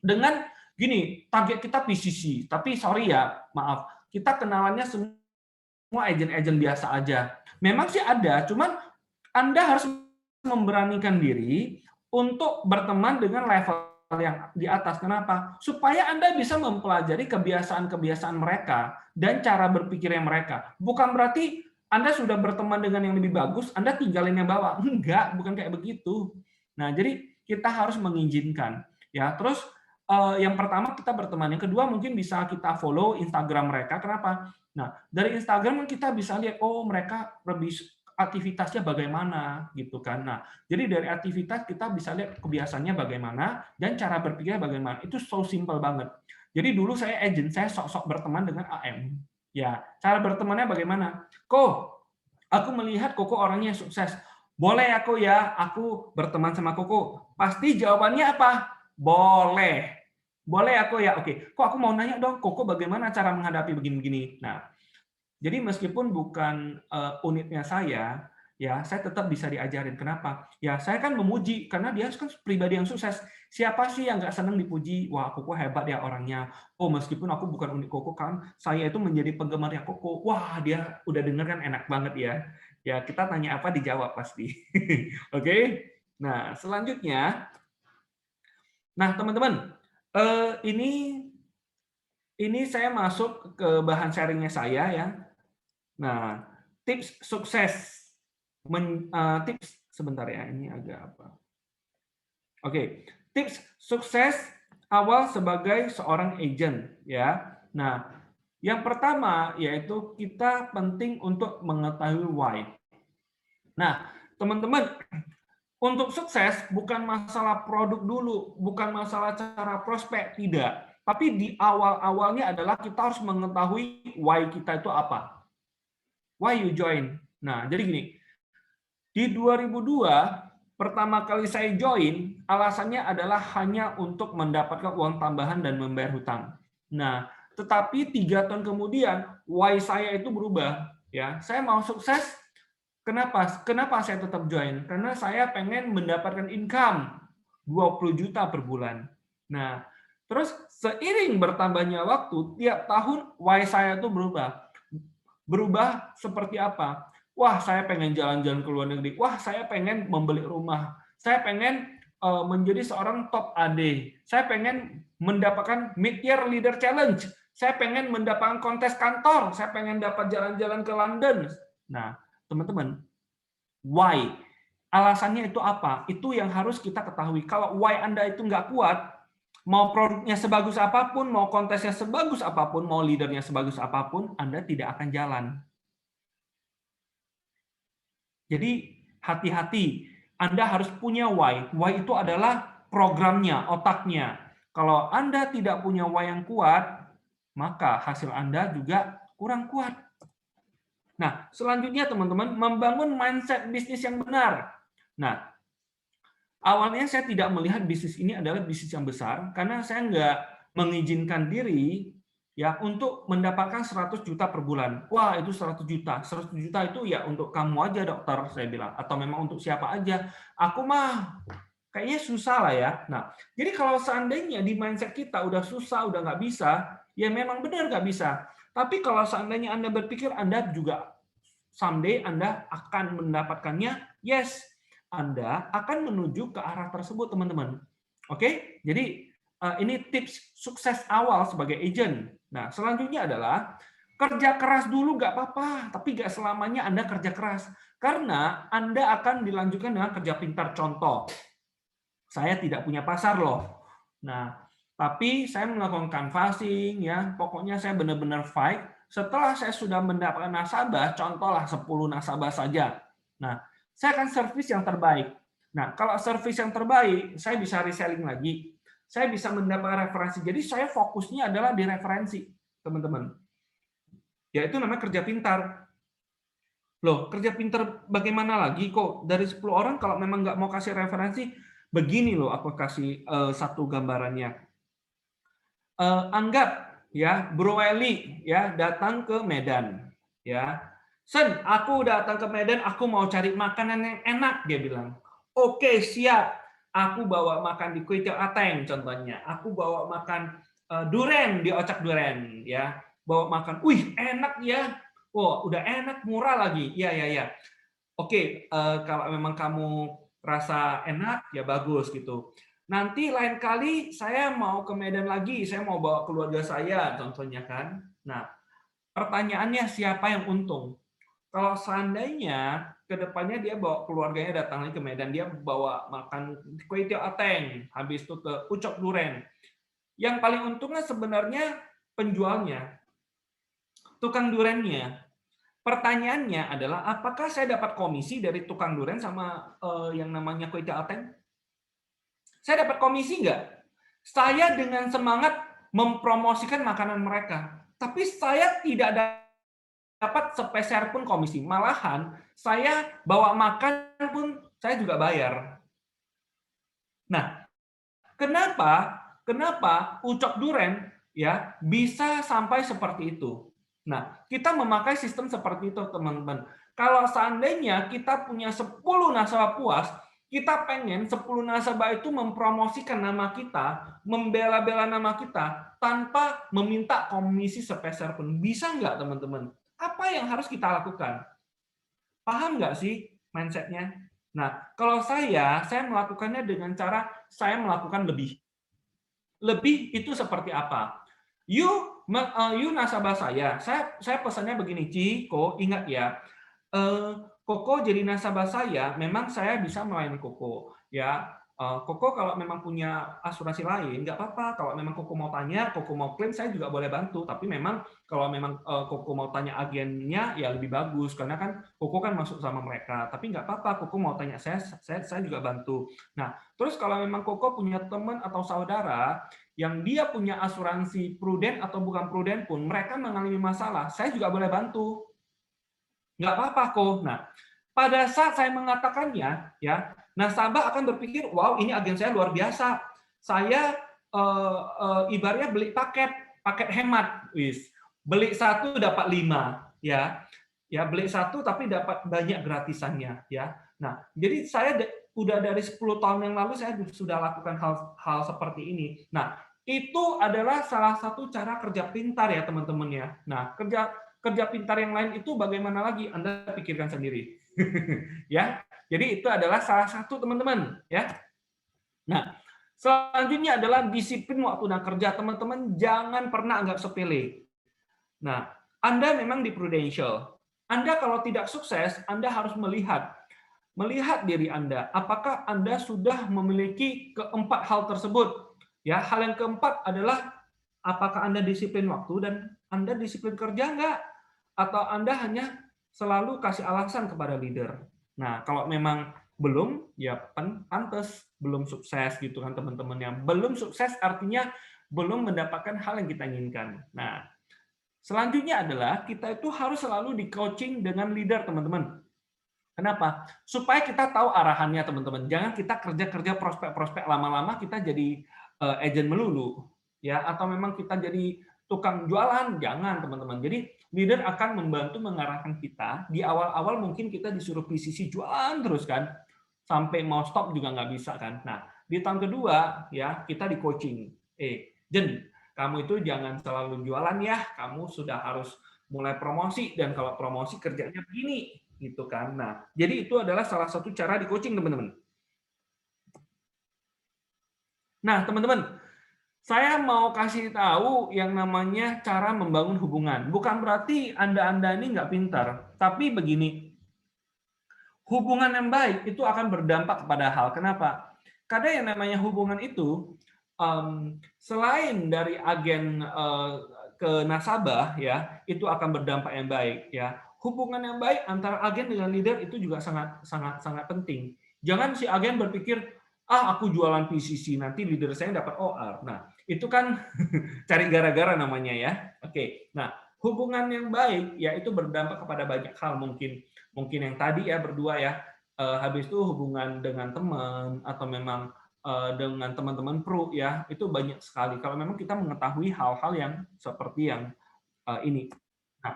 A: dengan gini, target kita PCC, tapi sorry ya, maaf, kita kenalannya semua agen-agen biasa aja. Memang sih ada, cuman Anda harus memberanikan diri untuk berteman dengan level yang di atas. Kenapa? Supaya Anda bisa mempelajari kebiasaan-kebiasaan mereka dan cara berpikirnya mereka. Bukan berarti Anda sudah berteman dengan yang lebih bagus, Anda tinggalin yang bawah. Enggak, bukan kayak begitu. Nah, jadi kita harus mengizinkan. Ya, terus yang pertama kita berteman, yang kedua mungkin bisa kita follow Instagram mereka. Kenapa? Nah, dari Instagram kita bisa lihat, oh mereka lebih aktivitasnya bagaimana gitu kan. Nah, jadi dari aktivitas kita bisa lihat kebiasaannya bagaimana dan cara berpikirnya bagaimana. Itu so simple banget. Jadi dulu saya agent, saya sok-sok berteman dengan AM. Ya, cara bertemannya bagaimana? Aku melihat Koko orangnya sukses. Boleh aku berteman sama Koko. Pasti jawabannya apa? Boleh. Boleh aku ya. Oke. Kok aku mau nanya dong, Koko bagaimana cara menghadapi begini-begini. Nah, jadi meskipun bukan unitnya saya, ya saya tetap bisa diajarin. Kenapa? Ya saya kan memuji karena dia kan pribadi yang sukses. Siapa sih yang nggak senang dipuji? Wah, Koko hebat ya orangnya. Oh, meskipun aku bukan unit Koko kan, saya itu menjadi penggemarnya Koko. Wah, dia udah denger kan enak banget ya. Ya kita tanya apa dijawab pasti. Oke. Nah selanjutnya, nah teman-teman, ini saya masuk ke bahan sharingnya saya ya. Nah, tips sukses, tips sebentar ya, ini agak apa? Oke, tips sukses awal sebagai seorang agent ya. Nah, yang pertama yaitu kita penting untuk mengetahui why. Nah, teman-teman, untuk sukses bukan masalah produk dulu, bukan masalah cara prospek, tidak. Tapi di awal-awalnya adalah kita harus mengetahui why kita itu apa. Why you join? Nah, jadi gini. Di 2002, pertama kali saya join, alasannya adalah hanya untuk mendapatkan uang tambahan dan membayar hutang. Nah, tetapi 3 tahun kemudian, why saya itu berubah. Ya, saya mau sukses. Kenapa saya tetap join? Karena saya pengen mendapatkan income 20 juta per bulan. Nah, terus seiring bertambahnya waktu, tiap tahun why saya itu berubah. Berubah seperti apa? Wah, saya pengen jalan-jalan ke luar negeri. Wah, saya pengen membeli rumah. Saya pengen menjadi seorang top AD. Saya pengen mendapatkan mid-year leader challenge. Saya pengen mendapatkan kontes kantor. Saya pengen dapat jalan-jalan ke London. Nah, teman-teman, why? Alasannya itu apa? Itu yang harus kita ketahui. Kalau why Anda itu nggak kuat, mau produknya sebagus apapun, mau kontesnya sebagus apapun, mau leadernya sebagus apapun, Anda tidak akan jalan. Jadi hati-hati, Anda harus punya why. Why itu adalah programnya, otaknya. Kalau Anda tidak punya why yang kuat, maka hasil Anda juga kurang kuat. Nah, selanjutnya teman-teman, membangun mindset bisnis yang benar. Nah, awalnya saya tidak melihat bisnis ini adalah bisnis yang besar karena saya nggak mengizinkan diri ya untuk mendapatkan 100 juta per bulan. Wah, itu 100 juta. 100 juta itu ya untuk kamu aja dokter, saya bilang. Atau memang untuk siapa aja. Aku mah kayaknya susah lah ya. Nah, jadi kalau seandainya di mindset kita udah susah, udah nggak bisa, ya memang benar nggak bisa. Tapi kalau seandainya Anda berpikir Anda juga someday Anda akan mendapatkannya, yes, Anda akan menuju ke arah tersebut, teman-teman. Oke? Jadi ini tips sukses awal sebagai agent. Nah, selanjutnya adalah kerja keras dulu nggak apa-apa, tapi nggak selamanya Anda kerja keras. Karena Anda akan dilanjutkan dengan kerja pintar. Contoh, saya tidak punya pasar loh. Nah, tapi saya melakukan canvassing, ya, pokoknya saya benar-benar fight. Setelah saya sudah mendapatkan nasabah, contohlah 10 nasabah saja. Nah, saya akan servis yang terbaik. Nah, kalau servis yang terbaik, saya bisa reselling lagi. Saya bisa mendapatkan referensi. Jadi saya fokusnya adalah di referensi, teman-teman. Ya, itu namanya kerja pintar. Loh, kerja pintar bagaimana lagi kok? Dari 10 orang kalau memang nggak mau kasih referensi, begini loh aku kasih satu gambarannya. Anggap ya Bro Eli ya datang ke Medan ya. Sen, aku datang ke Medan, aku mau cari makanan yang enak, dia bilang. Oke, siap. Aku bawa makan di Kuitiau Ateng contohnya. Aku bawa makan duren di Ocak Duren ya, bawa makan, wih enak ya, wah udah enak, murah lagi, iya iya iya. Oke, kalau memang kamu rasa enak ya bagus gitu. Nanti lain kali saya mau ke Medan lagi, saya mau bawa keluarga saya contohnya kan. Nah, pertanyaannya siapa yang untung? Kalau seandainya ke depannya dia bawa keluarganya datang lagi ke Medan, dia bawa makan kue tiaw ateng, habis itu ke Ucok Duren. Yang paling untungnya sebenarnya penjualnya, tukang durennya. Pertanyaannya adalah apakah saya dapat komisi dari tukang duren sama yang namanya kue tiaw ateng? Saya dapat komisi nggak? Saya dengan semangat mempromosikan makanan mereka, tapi saya tidak dapat sepeser pun komisi. Malahan saya bawa makan pun saya juga bayar. Nah, kenapa Ucok Duren ya bisa sampai seperti itu? Nah, kita memakai sistem seperti itu, teman-teman. Kalau seandainya kita punya 10 nasabah puas, kita pengen 10 nasabah itu mempromosikan nama kita, membela-bela nama kita, tanpa meminta komisi sepeser pun. Bisa nggak, teman-teman? Apa yang harus kita lakukan? Paham nggak sih mindset-nya? Nah, kalau saya melakukannya dengan cara saya melakukan lebih. Lebih itu seperti apa? You nasabah saya pesannya begini, Ciko, ingat ya, Koko jadi nasabah saya, memang saya bisa melayani Koko, ya. Koko kalau memang punya asuransi lain, nggak apa-apa. Kalau memang Koko mau tanya, Koko mau klaim, saya juga boleh bantu. Tapi memang kalau memang Koko mau tanya agennya, ya lebih bagus, karena kan Koko kan masuk sama mereka. Tapi nggak apa-apa, Koko mau tanya saya juga bantu. Nah, terus kalau memang Koko punya teman atau saudara yang dia punya asuransi pruden atau bukan pruden pun, mereka mengalami masalah, saya juga boleh bantu. Nggak apa-apa kok. Nah, pada saat saya mengatakannya, ya, nasabah akan berpikir, wow, ini agen saya luar biasa. Saya ibaratnya beli paket hemat, wis. Beli 1 dapat 5, ya. Ya, beli 1 tapi dapat banyak gratisannya, ya. Nah, jadi saya udah dari 10 tahun yang lalu saya sudah lakukan hal seperti ini. Nah, itu adalah salah satu cara kerja pintar ya, teman-teman ya. Nah, kerja pintar yang lain itu bagaimana lagi? Anda pikirkan sendiri. Ya. Jadi itu adalah salah satu, teman-teman, ya. Nah, selanjutnya adalah disiplin waktu dan kerja. Teman-teman jangan pernah anggap sepele. Nah, Anda memang di Prudential. Anda kalau tidak sukses, Anda harus melihat diri Anda. Apakah Anda sudah memiliki keempat hal tersebut? Ya, hal yang keempat adalah apakah Anda disiplin waktu dan Anda disiplin kerja nggak? Atau Anda hanya selalu kasih alasan kepada leader? Nah, kalau memang belum, ya pantas belum sukses gitu kan teman-temannya. Belum sukses artinya belum mendapatkan hal yang kita inginkan. Nah, selanjutnya adalah kita itu harus selalu di coaching dengan leader, teman-teman. Kenapa? Supaya kita tahu arahannya, teman-teman. Jangan kita kerja-kerja prospek-prospek lama-lama kita jadi agent melulu, ya. Atau memang kita jadi tukang jualan, jangan, teman-teman. Jadi leader akan membantu mengarahkan kita. Di awal-awal mungkin kita disuruh PCC jualan terus kan, sampai mau stop juga nggak bisa kan. Nah, di tahun kedua ya kita di coaching. Jen, kamu itu jangan selalu jualan ya. Kamu sudah harus mulai promosi, dan kalau promosi kerjanya begini gitu kan. Nah, jadi itu adalah salah satu cara di coaching, teman-teman. Nah, teman-teman, saya mau kasih tahu yang namanya cara membangun hubungan. Bukan berarti Anda ini nggak pintar, tapi begini, hubungan yang baik itu akan berdampak kepada hal. Kenapa? Karena yang namanya hubungan itu, selain dari agen ke nasabah, ya, itu akan berdampak yang baik, ya. Hubungan yang baik antara agen dengan leader itu juga sangat penting. Jangan si agen berpikir, aku jualan PCC nanti leader saya dapat OR. Nah, itu kan cari gara-gara namanya ya. Oke. Nah, hubungan yang baik ya itu berdampak kepada banyak hal, mungkin yang tadi ya berdua ya. Habis itu hubungan dengan teman atau memang dengan teman-teman pro ya, itu banyak sekali kalau memang kita mengetahui hal-hal yang seperti yang ini. Nah,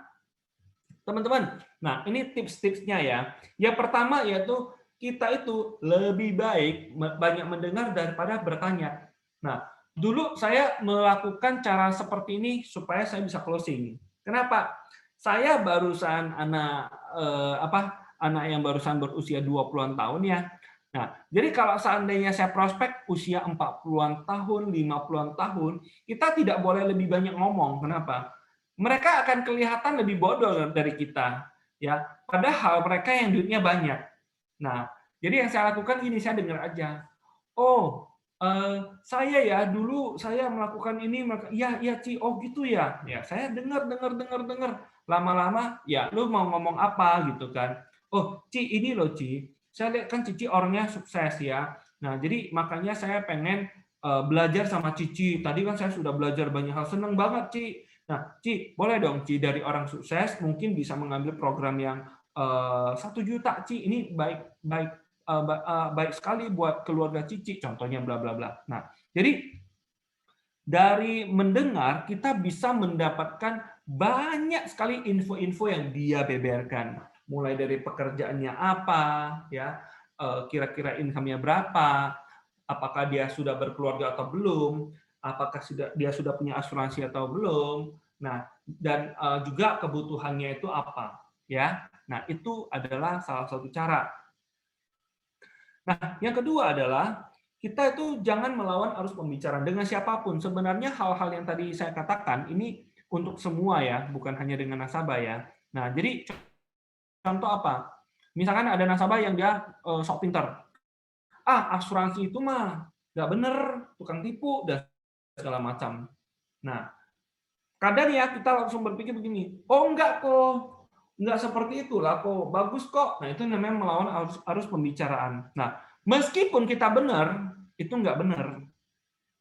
A: teman-teman, nah ini tips-tipsnya ya. Yang pertama yaitu kita itu lebih baik banyak mendengar daripada bertanya. Nah, dulu saya melakukan cara seperti ini supaya saya bisa closing. Kenapa? Saya barusan anak yang barusan berusia 20-an tahun ya. Nah, jadi kalau seandainya saya prospek usia 40-an tahun, 50-an tahun, kita tidak boleh lebih banyak ngomong. Kenapa? Mereka akan kelihatan lebih bodoh dari kita, ya. Padahal mereka yang duitnya banyak. Nah, jadi yang saya lakukan ini, saya dengar aja. Oh, saya ya dulu saya melakukan ini, iya iya Ci, oh gitu ya. Ya, saya dengar dengar dengar dengar. Lama-lama, ya lu mau ngomong apa gitu kan. Oh, Ci, ini loh Ci. Saya lihat kan Cici orangnya sukses ya. Nah, jadi makanya saya pengen belajar sama Cici. Tadi kan saya sudah belajar banyak hal, seneng banget Ci. Nah, Ci, boleh dong Ci dari orang sukses mungkin bisa mengambil program yang 1 juta Ci. Ini baik baik baik sekali buat keluarga Cici, contohnya bla bla bla. Nah, jadi dari mendengar kita bisa mendapatkan banyak sekali info-info yang dia beberkan, mulai dari pekerjaannya apa, ya, kira-kira income-nya berapa, apakah dia sudah berkeluarga atau belum, apakah dia sudah punya asuransi atau belum. Nah, dan juga kebutuhannya itu apa, ya. Nah, itu adalah salah satu cara. Nah, yang kedua adalah kita itu jangan melawan arus pembicaraan dengan siapapun. Sebenarnya hal-hal yang tadi saya katakan ini untuk semua ya, bukan hanya dengan nasabah ya. Nah, jadi contoh apa? Misalkan ada nasabah yang dia sok pinter. Ah, asuransi itu mah nggak bener, tukang tipu dan segala macam. Nah, kadang ya kita langsung berpikir begini, oh enggak kok, enggak seperti itulah kok, bagus kok. Nah itu namanya melawan arus pembicaraan. Nah meskipun kita benar, itu enggak benar.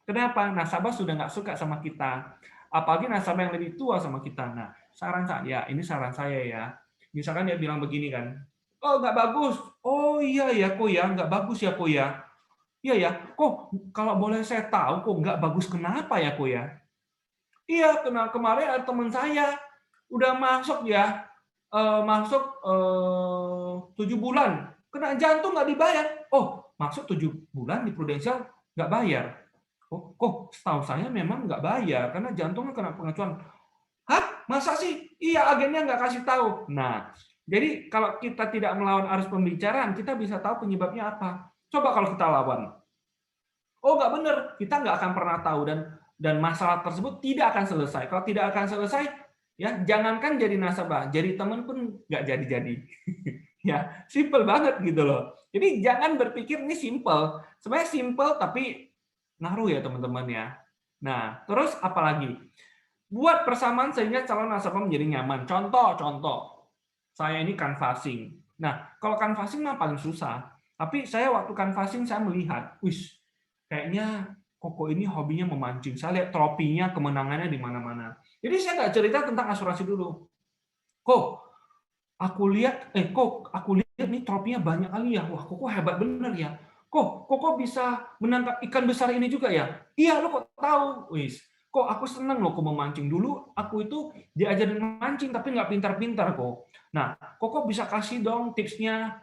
A: Kenapa? Nasabah sudah enggak suka sama kita. Apalagi nasabah yang lebih tua sama kita. Nah saran saya, ini saran saya ya. Misalkan dia bilang begini kan, oh enggak bagus. Oh iya ya kok ya, enggak bagus ya kok ya. Iya ya, kok kalau boleh saya tahu kok enggak bagus kenapa ya kok ya? Iya, kemarin ada teman saya udah masuk ya, masuk 7 bulan, kena jantung nggak dibayar. Oh, masuk 7 bulan di Prudential nggak bayar. Oh, kok setahu saya memang nggak bayar karena jantungnya kena pengecualian. Hah? Masa sih? Iya, agennya nggak kasih tahu. Nah, jadi kalau kita tidak melawan arus pembicaraan, kita bisa tahu penyebabnya apa. Coba kalau kita lawan. Oh, nggak benar, kita nggak akan pernah tahu dan masalah tersebut tidak akan selesai. Kalau tidak akan selesai, ya jangankan jadi nasabah, jadi teman pun nggak jadi-jadi. Ya, simple banget gitu loh. Jadi jangan berpikir ini simple. Sebenarnya simple tapi ngaruh ya teman-teman ya. Nah, terus apalagi? Buat persamaan sehingga calon nasabah menjadi nyaman. Contoh, saya ini canvassing. Nah, kalau canvassing mah paling susah. Tapi saya waktu canvassing saya melihat, wis, kayaknya Koko ini hobinya memancing. Saya lihat tropinya, kemenangannya di mana-mana. Jadi saya nggak cerita tentang asuransi dulu. Kok aku lihat nih tropinya banyak kali ya. Wah, Koko hebat bener ya. Koko bisa menangkap ikan besar ini juga ya? Iya, lo kok tahu? Wis, kok aku seneng loh kok memancing. Dulu aku itu diajarin mancing tapi nggak pintar-pintar kok. Nah, Koko bisa kasih dong tipsnya.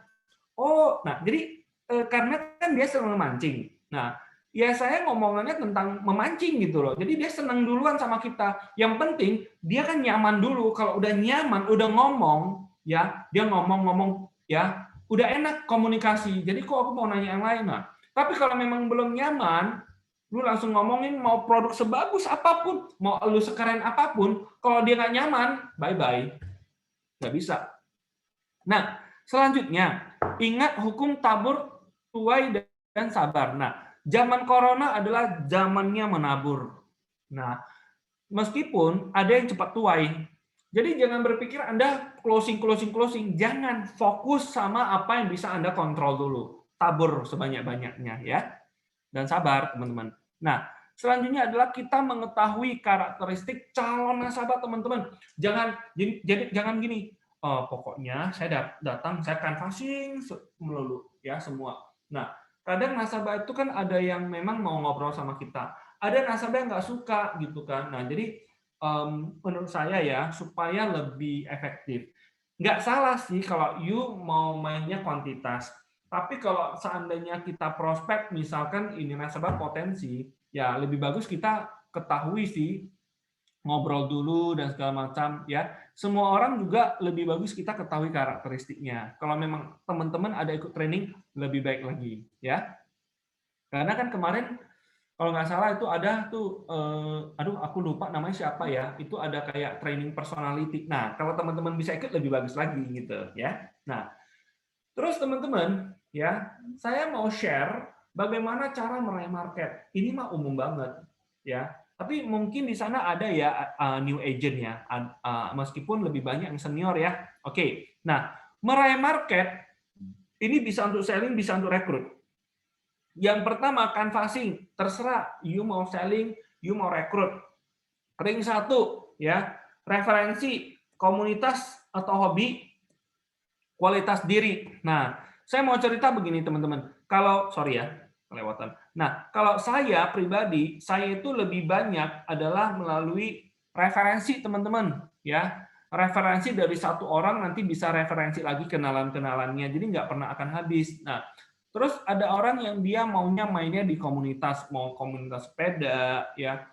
A: Oh, nah jadi karena kan dia senang memancing. Nah, ya saya ngomongannya tentang memancing gitu loh. Jadi dia senang duluan sama kita. Yang penting dia kan nyaman dulu. Kalau udah nyaman, udah ngomong, ya dia ngomong-ngomong, ya udah enak komunikasi. Jadi kok aku mau nanya yang lain, nah. Tapi kalau memang belum nyaman, lu langsung ngomongin mau produk sebagus apapun, mau lu sekeren apapun, kalau dia nggak nyaman, bye-bye. Nggak bisa. Nah, selanjutnya, ingat hukum tabur, tuai, dan sabar. Nah, zaman corona adalah zamannya menabur. Nah, meskipun ada yang cepat tuai, jadi jangan berpikir Anda closing. Jangan, fokus sama apa yang bisa Anda kontrol dulu. Tabur sebanyak-banyaknya ya. Dan sabar, teman-teman. Nah, selanjutnya adalah kita mengetahui karakteristik calon nasabah, teman-teman. Jangan gini. Pokoknya saya datang, saya canvassing melulu ya semua. Nah, kadang nasabah itu kan ada yang memang mau ngobrol sama kita. Ada nasabah yang nggak suka gitu kan. Nah, jadi menurut saya ya supaya lebih efektif. Nggak salah sih kalau you mau mainnya kuantitas. Tapi kalau seandainya kita prospek, misalkan ini nasabah potensi, ya lebih bagus kita ketahui sih, ngobrol dulu dan segala macam ya. Semua orang juga lebih bagus kita ketahui karakteristiknya. Kalau memang teman-teman ada ikut training, lebih baik lagi ya. Karena kan kemarin kalau nggak salah itu ada tuh, aduh aku lupa namanya siapa ya, itu ada kayak training personality. Nah, kalau teman-teman bisa ikut lebih bagus lagi gitu ya. Nah, terus teman-teman ya, saya mau share bagaimana cara meraih market. Ini mah umum banget ya. Tapi mungkin di sana ada ya new agent ya, meskipun lebih banyak yang senior ya. Oke, nah meraih market ini bisa untuk selling, bisa untuk rekrut. Yang pertama, canvassing. Terserah, you mau selling, you mau rekrut. Ring 1, ya, referensi, komunitas atau hobi, kualitas diri. Nah, saya mau cerita begini teman-teman. Sorry ya, kelewatan. Nah, kalau saya pribadi, saya itu lebih banyak adalah melalui referensi teman-teman. Ya, referensi dari satu orang nanti bisa referensi lagi kenalan-kenalannya. Jadi nggak pernah akan habis. Nah, terus ada orang yang dia maunya mainnya di komunitas, mau komunitas sepeda, ya,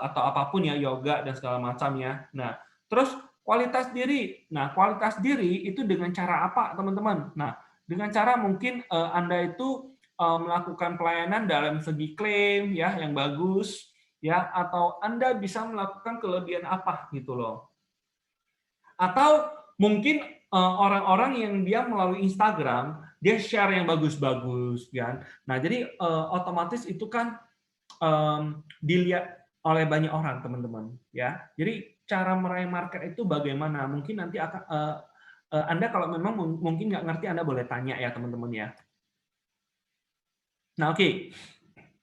A: atau apapun ya, yoga dan segala macamnya. Nah, terus kualitas diri. Nah, kualitas diri itu dengan cara apa, teman-teman? Nah, dengan cara mungkin Anda itu melakukan pelayanan dalam segi klaim ya yang bagus ya, atau Anda bisa melakukan kelebihan apa gitu loh. Atau mungkin orang-orang yang dia melalui Instagram, dia share yang bagus-bagus kan. Nah, jadi otomatis itu kan dilihat oleh banyak orang, teman-teman ya. Jadi cara meraih market itu bagaimana? Mungkin nanti akan Anda kalau memang mungkin nggak ngerti, Anda boleh tanya ya teman-teman ya. Nah, oke.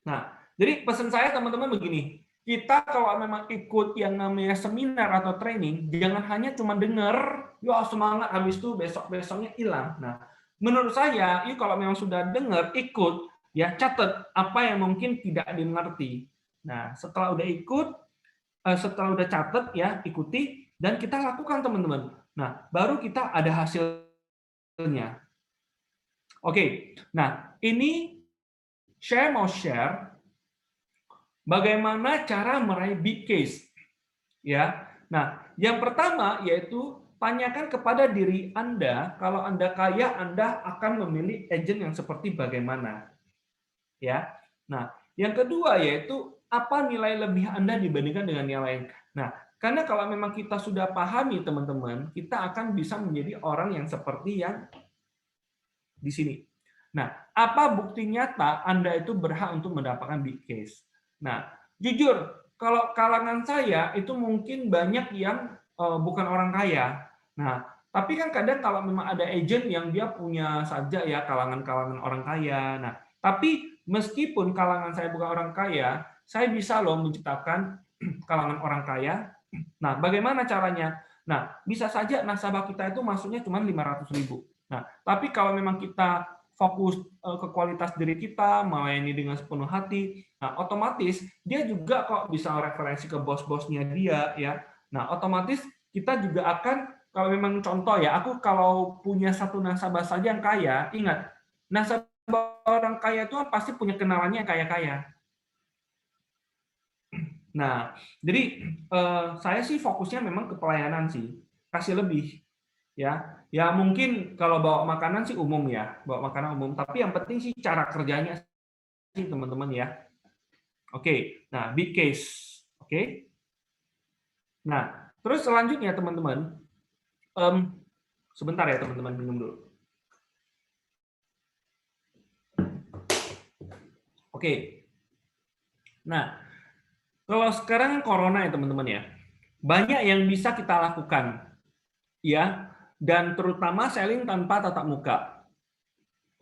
A: Nah, jadi pesan saya teman-teman begini, kita kalau memang ikut yang namanya seminar atau training, jangan hanya cuma dengar, ya semangat, habis itu besok-besoknya hilang. Nah, menurut saya, kalau memang sudah dengar, ikut, ya catat apa yang mungkin tidak dimengerti. Nah, setelah udah ikut, setelah udah catat ya, ikuti, dan kita lakukan teman-teman. Nah, baru kita ada hasilnya. Oke, nah ini saya mau share bagaimana cara meraih big case. Ya. Nah, yang pertama yaitu tanyakan kepada diri Anda, kalau Anda kaya, Anda akan memilih agent yang seperti bagaimana. Ya. Nah, yang kedua yaitu apa nilai lebih Anda dibandingkan dengan yang lain. Nah, karena kalau memang kita sudah pahami teman-teman, kita akan bisa menjadi orang yang seperti yang di sini. Nah, apa bukti nyata Anda itu berhak untuk mendapatkan big case? Nah, jujur, kalau kalangan saya itu mungkin banyak yang bukan orang kaya. Nah, tapi kan kadang kalau memang ada agent yang dia punya saja ya kalangan-kalangan orang kaya. Nah, tapi meskipun kalangan saya bukan orang kaya, saya bisa loh menciptakan kalangan orang kaya. Nah, bagaimana caranya? Nah, bisa saja nasabah kita itu masuknya cuma 500.000. Nah, tapi kalau memang kita fokus ke kualitas diri kita, melayani dengan sepenuh hati, nah otomatis dia juga kok bisa referensi ke bos-bosnya dia ya. Nah, otomatis kita juga akan, kalau memang contoh ya, aku kalau punya satu nasabah saja yang kaya, ingat, nasabah orang kaya itu pasti punya kenalannya yang kaya-kaya. Nah, jadi saya sih fokusnya memang ke pelayanan sih, kasih lebih. Ya mungkin kalau bawa makanan sih umum ya, bawa makanan umum, tapi yang penting sih cara kerjanya sih teman-teman ya. Oke, nah big case. Oke. Nah, terus selanjutnya teman-teman, sebentar ya teman-teman, minum dulu. Oke. Nah, kalau sekarang corona ya teman-teman ya, banyak yang bisa kita lakukan ya, dan terutama selling tanpa tatap muka.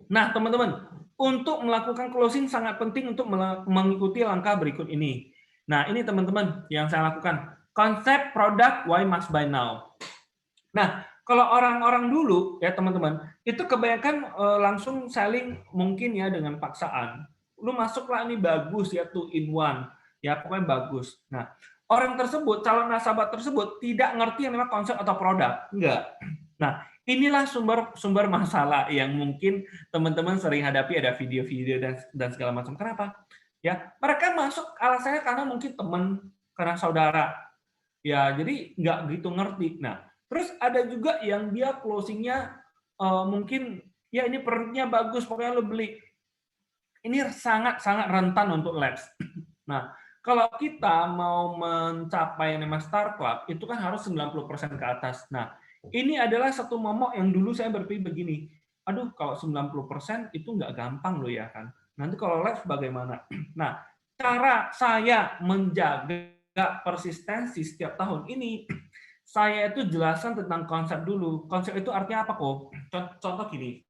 A: Nah, teman-teman, untuk melakukan closing sangat penting untuk mengikuti langkah berikut ini. Nah, ini teman-teman yang saya lakukan. Konsep produk why must buy now. Nah, kalau orang-orang dulu ya teman-teman, itu kebanyakan langsung selling mungkin ya dengan paksaan. Lu masuklah, ini bagus ya, 2 in 1. Ya, pokoknya bagus. Nah, orang tersebut, calon nasabah tersebut tidak ngerti yang namanya konsep atau produk. Enggak. Nah, inilah sumber masalah yang mungkin teman-teman sering hadapi, ada video-video dan segala macam. Kenapa? Ya, mereka masuk alasannya karena mungkin teman, karena saudara. Ya, jadi nggak gitu ngerti. Nah, terus ada juga yang dia closing-nya mungkin ya ini produknya bagus, pokoknya lo beli. Ini sangat-sangat rentan untuk lapse. Nah, kalau kita mau mencapai yang namanya Star Club, itu kan harus 90% ke atas. Nah, ini adalah satu momok yang dulu saya berpikir begini, aduh kalau 90% itu nggak gampang loh ya kan. Nanti kalau lapse bagaimana? Nah, cara saya menjaga persistensi setiap tahun ini, saya itu jelaskan tentang konsep dulu. Konsep itu artinya apa kok? Contoh gini,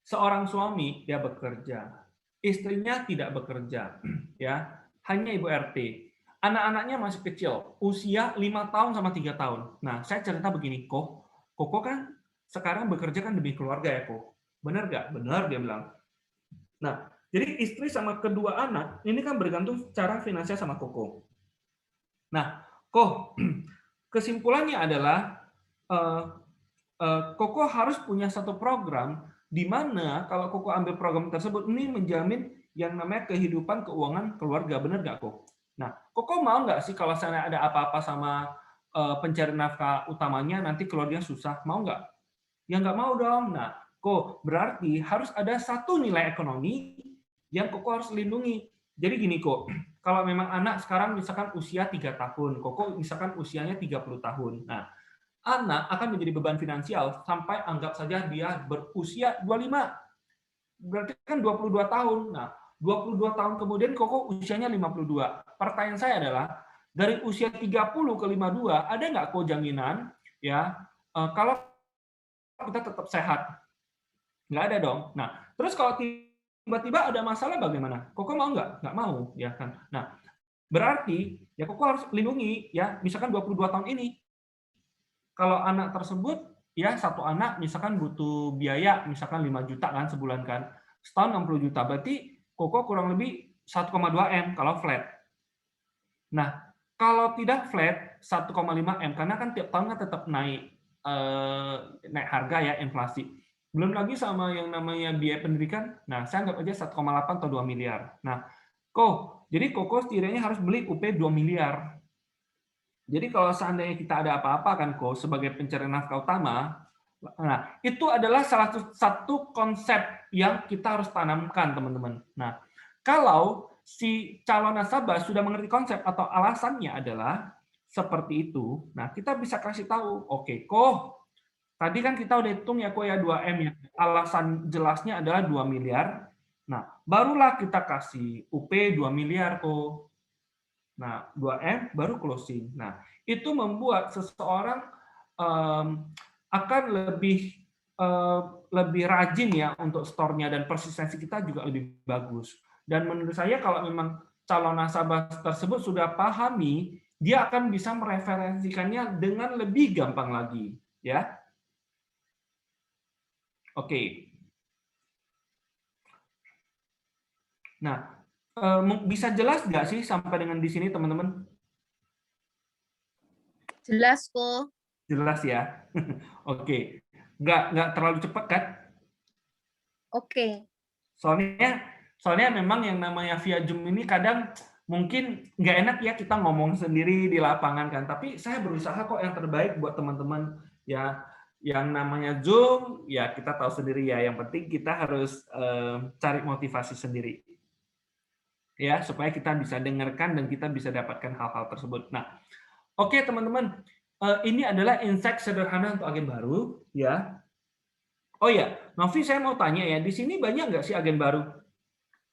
A: seorang suami dia bekerja, istrinya tidak bekerja, ya hanya ibu RT. Anak-anaknya masih kecil, usia 5 tahun sama 3 tahun. Nah, saya cerita begini, Koko kan sekarang bekerja kan demi keluarga ya, Kok. Benar nggak? Benar, dia bilang. Nah, jadi istri sama kedua anak, ini kan bergantung secara finansial sama Koko. Nah, kesimpulannya adalah Koko harus punya satu program di mana kalau Koko ambil program tersebut ini menjamin yang namanya kehidupan keuangan keluarga, benar nggak Kok? Nah, Koko mau nggak sih kalau sana ada apa-apa sama pencari nafkah utamanya nanti keluarga susah, mau nggak? Ya nggak mau dong. Nah, berarti harus ada satu nilai ekonomi yang Koko harus lindungi. Jadi gini kok, kalau memang anak sekarang misalkan usia 3 tahun, Koko misalkan usianya 30 tahun. Nah, anak akan menjadi beban finansial sampai anggap saja dia berusia 25. Berarti kan 22 tahun. Nah, 22 tahun kemudian Koko usianya 52. Pertanyaan saya adalah, dari usia 30 ke 52, ada nggak kok jaminan ya kalau kita tetap sehat? Nggak ada dong. Nah, terus kalau tiba-tiba ada masalah bagaimana? Koko mau nggak? Nggak mau, ya kan? Nah, berarti ya Koko harus lindungi ya, misalkan 22 tahun ini. Kalau anak tersebut ya satu anak misalkan butuh biaya misalkan 5 juta kan sebulan kan. Setahun 60 juta. Berarti Koko kurang lebih 1,2 M kalau flat. Nah, kalau tidak flat 1,5 M karena kan tiap tahunnya tetap naik naik harga ya inflasi. Belum lagi sama yang namanya biaya pendidikan. Nah, saya anggap aja 1,8 atau 2 miliar. Nah, jadi Koko setidaknya harus beli UP 2 miliar. Jadi kalau seandainya kita ada apa-apa kan sebagai pencari nafkah utama, nah itu adalah salah satu konsep yang kita harus tanamkan teman-teman. Nah, kalau si calon nasabah sudah mengerti konsep atau alasannya adalah seperti itu, nah kita bisa kasih tahu, oke, tadi kan kita udah hitung ya ya 2M ya, alasan jelasnya adalah 2 miliar. Nah, barulah kita kasih UP 2 miliar Nah, 2M baru closing. Nah, itu membuat seseorang akan lebih rajin ya untuk store-nya dan persistensi kita juga lebih bagus. Dan menurut saya kalau memang calon nasabah tersebut sudah pahami, dia akan bisa mereferensikannya dengan lebih gampang lagi, ya. Oke. Nah, bisa jelas nggak sih sampai dengan di sini teman-teman?
C: Jelas kok.
A: Jelas ya. Oke. Nggak terlalu cepat kan?
C: Oke.
A: Soalnya memang yang namanya via Zoom ini kadang mungkin nggak enak ya kita ngomong sendiri di lapangan kan. Tapi saya berusaha kok yang terbaik buat teman-teman ya. Yang namanya Zoom ya kita tahu sendiri ya. Yang penting kita harus cari motivasi sendiri ya supaya kita bisa dengarkan dan kita bisa dapatkan hal-hal tersebut. Nah, oke teman-teman, ini adalah insight sederhana untuk agen baru ya. Oh ya, Novi saya mau tanya ya, di sini banyak nggak sih agen baru?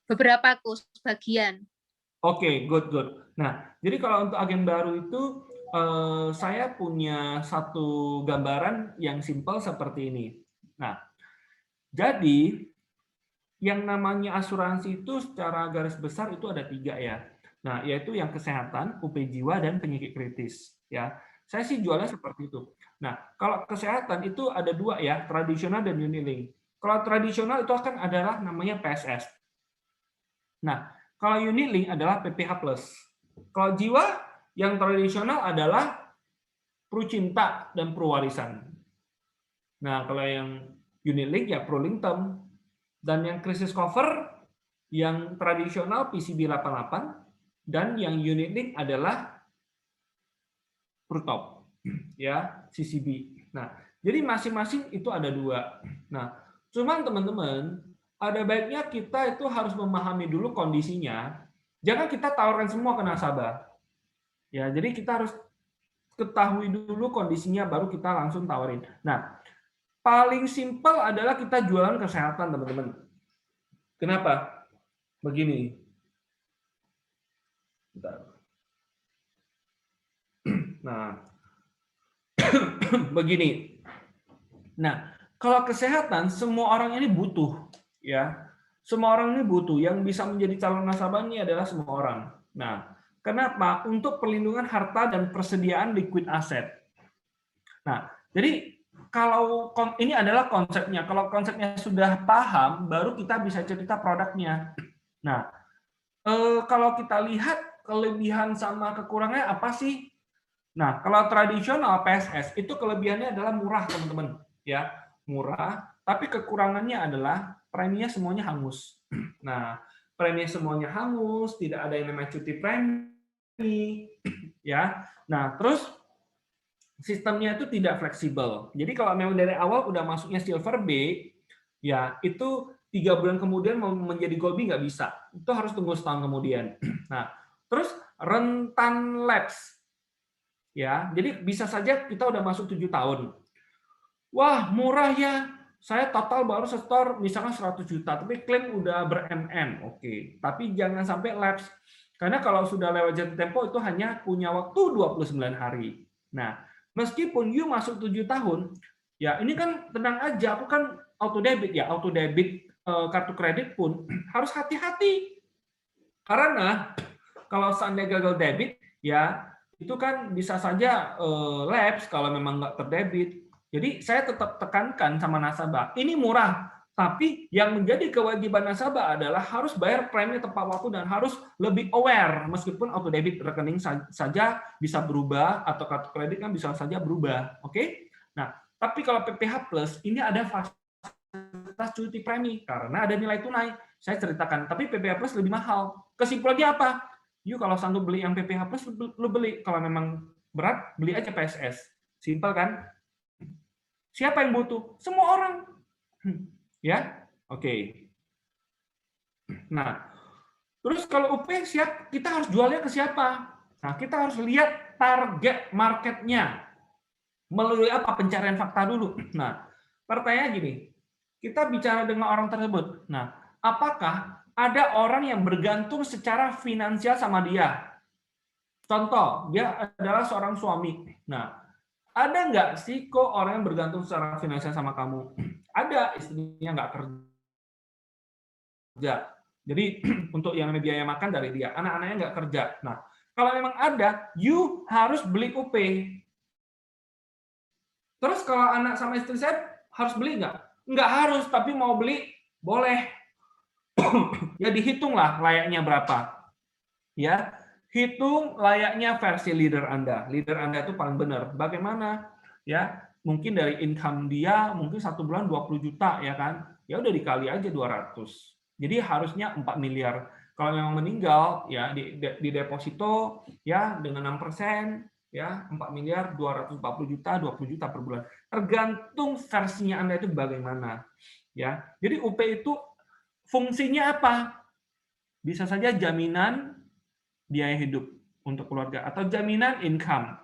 C: Beberapa kok sebagian.
A: Oke, good. Nah, jadi kalau untuk agen baru itu saya punya satu gambaran yang simpel seperti ini. Nah, jadi yang namanya asuransi itu secara garis besar itu ada 3 ya. Nah, yaitu yang kesehatan, UP jiwa, dan penyakit kritis. Ya, saya sih jualnya seperti itu. Nah, kalau kesehatan itu ada 2 ya, tradisional dan unit-linked. Kalau tradisional itu akan adalah namanya PSS. Nah, kalau unit-linked adalah PPH+. Kalau jiwa yang tradisional adalah Prucinta dan Pruwarisan. Nah, kalau yang unit-linked ya Prulink Term. Dan yang krisis cover Yang tradisional PCB 88 dan yang unit link adalah Protop, ya, CCB. Nah, jadi masing-masing itu ada 2. Nah, cuman teman-teman, ada baiknya kita itu harus memahami dulu kondisinya. Jangan kita tawarkan semua ke nasabah. Ya, jadi kita harus ketahui dulu kondisinya baru kita langsung tawarin. Nah, paling simpel adalah kita jualan kesehatan, teman-teman. Kenapa? Begini. Bentar. Nah, begini. Nah, kalau kesehatan semua orang ini butuh, ya. Semua orang ini butuh. Yang bisa menjadi calon nasabah ini adalah semua orang. Nah, kenapa? Untuk perlindungan harta dan persediaan liquid aset. Nah, jadi kalau ini adalah konsepnya. Kalau konsepnya sudah paham, baru kita bisa cerita produknya. Nah, kalau kita lihat kelebihan sama kekurangannya apa sih? Nah, kalau tradisional PSS itu kelebihannya adalah murah, teman-teman. Ya, murah. Tapi kekurangannya adalah preminya semuanya hangus. Nah, preminya semuanya hangus, tidak ada yang namanya cuti premi, ya. Nah, terus sistemnya itu tidak fleksibel. Jadi kalau memang dari awal udah masuknya silver B, ya itu 3 bulan kemudian mau menjadi gold B nggak bisa. Itu harus tunggu setahun kemudian. Nah, terus rentan lapse. Ya, jadi bisa saja kita udah masuk 7 tahun. Wah, murah ya. Saya total baru setor misalkan 100 juta, tapi klaim udah ber-MM. Oke, tapi jangan sampai lapse. Karena kalau sudah lewat jatuh tempo itu hanya punya waktu 29 hari. Nah, meskipun you masuk 7 tahun, ya ini kan tenang aja, aku kan auto debit ya, auto debit kartu kredit pun harus hati-hati. Karena kalau seandainya gagal debit, ya itu kan bisa saja lapse kalau memang nggak terdebit. Jadi saya tetap tekankan sama nasabah, ini murah, tapi yang menjadi kewajiban nasabah adalah harus bayar premi tepat waktu dan harus lebih aware, meskipun auto debit rekening saja bisa berubah atau kartu kredit kan bisa saja berubah, oke? Nah, tapi kalau PPH Plus ini ada fasilitas cuti premi karena ada nilai tunai. Saya ceritakan, tapi PPH Plus lebih mahal. Kesimpulannya apa? Yuk kalau sanggup beli yang PPH Plus, lu beli. Kalau memang berat, beli aja PSS. Simpel kan? Siapa yang butuh? Semua orang. Ya? Oke. Nah, terus kalau UP siap, kita harus jualnya ke siapa? Nah, kita harus lihat target marketnya. Melalui apa? Pencarian fakta dulu. Nah, pertanyaan gini, kita bicara dengan orang tersebut. Nah, apakah ada orang yang bergantung secara finansial sama dia? Contoh, dia adalah seorang suami. Nah, ada nggak sih kok orang yang bergantung secara finansial sama kamu? Ada, istrinya nggak kerja. Jadi untuk yang biaya makan dari dia, anak-anaknya nggak kerja. Nah, kalau memang ada, you harus beli UP. Terus kalau anak sama istri saya harus beli nggak? Nggak harus, tapi mau beli boleh. Ya dihitunglah layaknya berapa. Ya, hitung layaknya versi leader Anda. Leader Anda itu paling benar. Bagaimana? Ya, mungkin dari income dia mungkin 1 bulan 20 juta ya kan. Ya udah dikali aja 200. Jadi harusnya 4 miliar. Kalau memang meninggal ya di deposito ya dengan 6% ya 4 miliar 240 juta 20 juta per bulan. Tergantung versinya Anda itu bagaimana. Ya. Jadi UP itu fungsinya apa? Bisa saja jaminan biaya hidup untuk keluarga atau jaminan income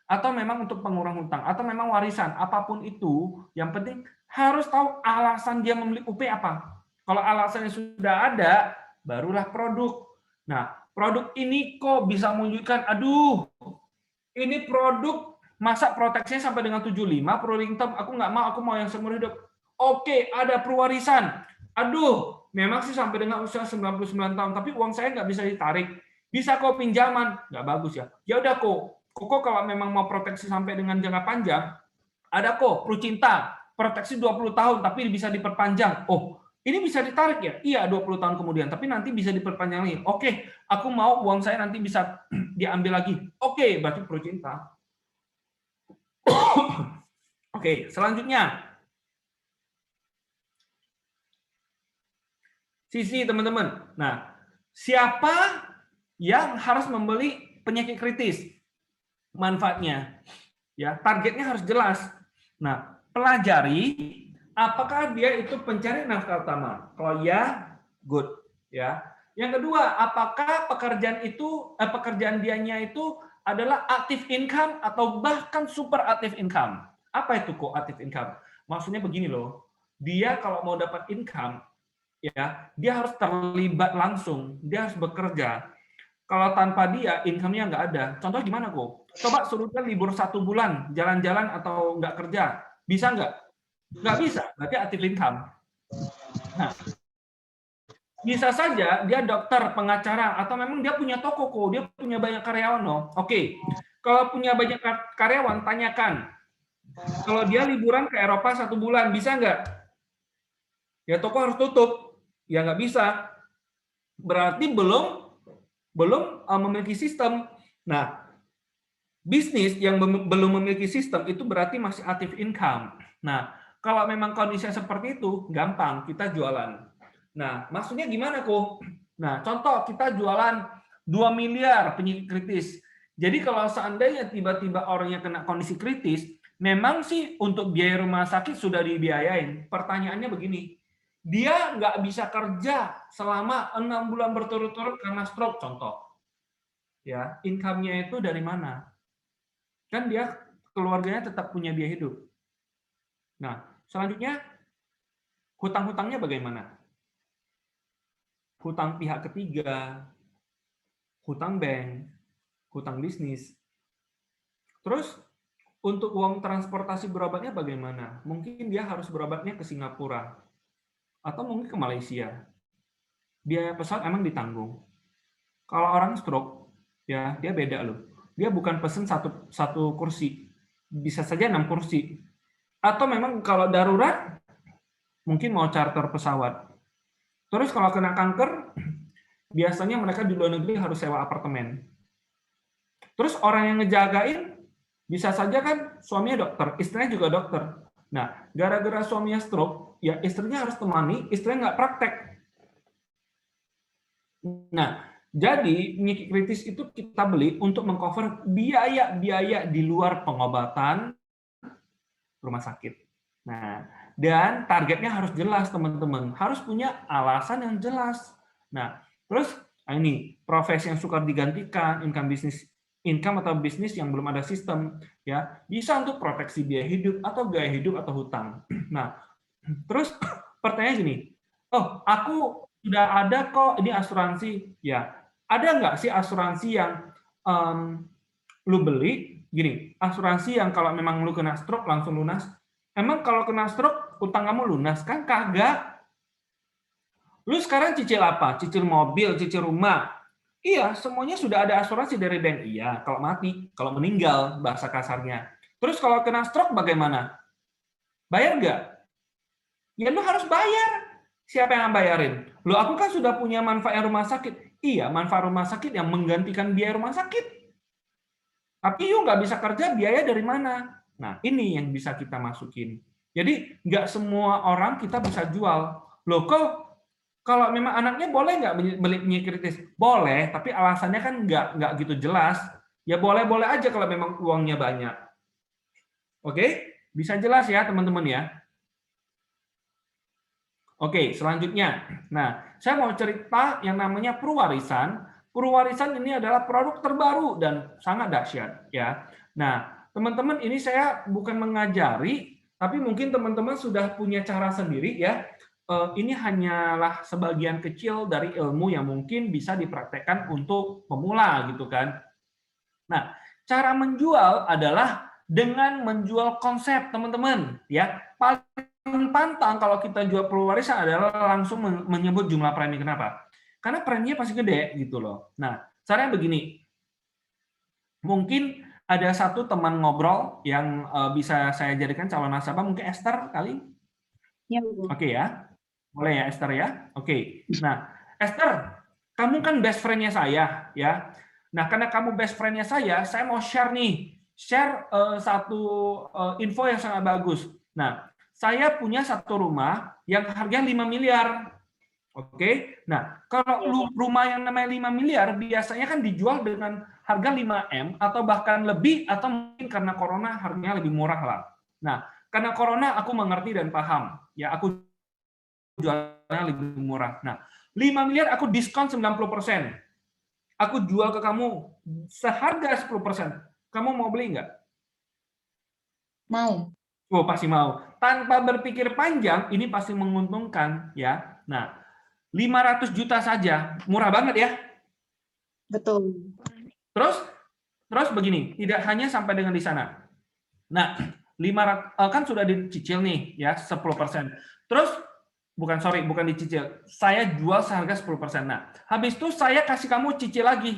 A: atau memang untuk pengurang hutang atau memang warisan, apapun itu, yang penting harus tahu alasan dia membeli UP apa. Kalau alasannya sudah ada, barulah produk. Nah, produk ini kok bisa menunjukkan, aduh, ini produk masa proteksinya sampai dengan 75 pro long term, aku nggak mau, aku mau yang seumur hidup. Oke, ada perwarisan. Aduh, memang sih sampai dengan usia 99 tahun, tapi uang saya nggak bisa ditarik. Bisa kok pinjaman, nggak bagus ya. Ya udah kok kalau memang mau proteksi sampai dengan jangka panjang, ada kok Pro Cinta, proteksi 20 tahun tapi bisa diperpanjang. Oh, ini bisa ditarik ya? Iya, 20 tahun kemudian, tapi nanti bisa diperpanjang lagi. Oke, aku mau uang saya nanti bisa diambil lagi. Oke, berarti Pro Cinta. Oke, selanjutnya. sisi teman-teman. Nah, siapa yang harus membeli penyakit kritis? Manfaatnya, ya targetnya harus jelas. Nah, pelajari apakah dia itu pencari nafkah utama. Kalau ya, good, ya. Yang kedua, apakah pekerjaan dianya itu adalah active income atau bahkan super active income. Apa itu kok active income? Maksudnya begini loh, dia kalau mau dapat income, ya dia harus terlibat langsung, dia harus bekerja. Kalau tanpa dia, income-nya nggak ada. Contoh gimana kok? Coba suruh dia libur 1 bulan, jalan-jalan atau nggak kerja. Bisa nggak? Nggak bisa, berarti active income. Nah, bisa saja dia dokter, pengacara, atau memang dia punya toko kok, dia punya banyak karyawan loh. Oke, kalau punya banyak karyawan, tanyakan. Kalau dia liburan ke Eropa 1 bulan, bisa nggak? Ya toko harus tutup. Ya nggak bisa. Berarti belum memiliki sistem. Nah, bisnis yang belum memiliki sistem itu berarti masih active income. Nah, kalau memang kondisinya seperti itu, gampang kita jualan. Nah, maksudnya gimana kok? Nah, contoh kita jualan 2 miliar penyakit kritis. Jadi kalau seandainya tiba-tiba orangnya kena kondisi kritis, memang sih untuk biaya rumah sakit sudah dibiayain. Pertanyaannya begini, dia nggak bisa kerja selama 6 bulan berturut-turut karena stroke, contoh. Ya, income-nya itu dari mana? Kan dia keluarganya tetap punya biaya hidup. Nah, selanjutnya hutang-hutangnya bagaimana? Hutang pihak ketiga, hutang bank, hutang bisnis. Terus untuk uang transportasi berobatnya bagaimana? Mungkin dia harus berobatnya ke Singapura atau mungkin ke Malaysia. Biaya pesawat emang ditanggung. Kalau orang stroke, ya dia beda loh. Dia bukan pesen satu kursi, bisa saja 6 kursi. Atau memang kalau darurat, mungkin mau charter pesawat. Terus kalau kena kanker, biasanya mereka di luar negeri harus sewa apartemen. Terus orang yang ngejagain, bisa saja kan suaminya dokter, istrinya juga dokter. Nah, gara-gara suaminya stroke, ya istrinya harus temani, istrinya nggak praktek. Nah, jadi penyakit kritis itu kita beli untuk mengcover biaya-biaya di luar pengobatan rumah sakit. Nah, dan targetnya harus jelas, teman-teman. Harus punya alasan yang jelas. Nah, terus ini profesi yang suka digantikan, income atau bisnis yang belum ada sistem, ya bisa untuk proteksi biaya hidup atau gaya hidup atau hutang. Nah, terus pertanyaan gini, oh aku sudah ada kok ini asuransi, ya ada nggak sih asuransi yang lu beli gini, asuransi yang kalau memang lu kena stroke langsung lunas? Emang kalau kena stroke utang kamu lunas kan? Kagak. Lu sekarang cicil apa? Cicil mobil, cicil rumah. Iya, semuanya sudah ada asuransi dari bank. Iya, kalau mati, kalau meninggal bahasa kasarnya. Terus kalau kena stroke bagaimana? Bayar nggak? Ya lu harus bayar. Siapa yang bayarin? Lu aku kan sudah punya manfaat rumah sakit. Iya, manfaat rumah sakit yang menggantikan biaya rumah sakit. Tapi you nggak bisa kerja, biaya dari mana? Nah, ini yang bisa kita masukin. Jadi, nggak semua orang kita bisa jual. Loh, kok kalau memang anaknya boleh nggak beli penyakit kritis? Boleh, tapi alasannya kan nggak gitu jelas. Ya boleh-boleh aja kalau memang uangnya banyak. Oke? Bisa jelas ya, teman-teman ya? Oke, selanjutnya. Nah, saya mau cerita yang namanya perwarisan. Perwarisan ini adalah produk terbaru dan sangat dahsyat ya. Nah, teman-teman ini saya bukan mengajari, tapi mungkin teman-teman sudah punya cara sendiri ya. Ini hanyalah sebagian kecil dari ilmu yang mungkin bisa dipraktekkan untuk pemula gitu kan. Nah, cara menjual adalah dengan menjual konsep, teman-teman ya. Paling pantang kalau kita jual perwarisan adalah langsung menyebut jumlah premi. Kenapa? Karena preminya pasti gede gitu loh. Nah, caranya begini. Mungkin ada satu teman ngobrol yang bisa saya jadikan calon nasabah, mungkin Esther kali.
B: Ya, Bu.
A: Oke ya. Boleh ya Esther ya? Oke. Nah, Esther, kamu kan best friend-nya saya ya. Nah, karena kamu best friend-nya saya mau share nih. Share satu info yang sangat bagus. Nah, saya punya satu rumah yang harganya 5 miliar. Oke. Nah, kalau rumah yang namanya 5 miliar biasanya kan dijual dengan harga 5M atau bahkan lebih, atau mungkin karena corona harganya lebih murah lah. Nah, karena corona aku mengerti dan paham. Ya, aku jualnya lebih murah. Nah, 5 miliar aku diskon 90%. Aku jual ke kamu seharga 10%. Kamu mau beli nggak?
B: Mau.
A: Oh, pasti mau. Tanpa berpikir panjang, ini pasti menguntungkan, ya. Nah, 500 juta saja, murah banget ya.
B: Betul.
A: Terus terus begini, tidak hanya sampai dengan di sana. Nah, 500 kan sudah dicicil nih ya 10%. Terus bukan dicicil. Saya jual seharga 10%. Nah, habis itu saya kasih kamu cicil lagi.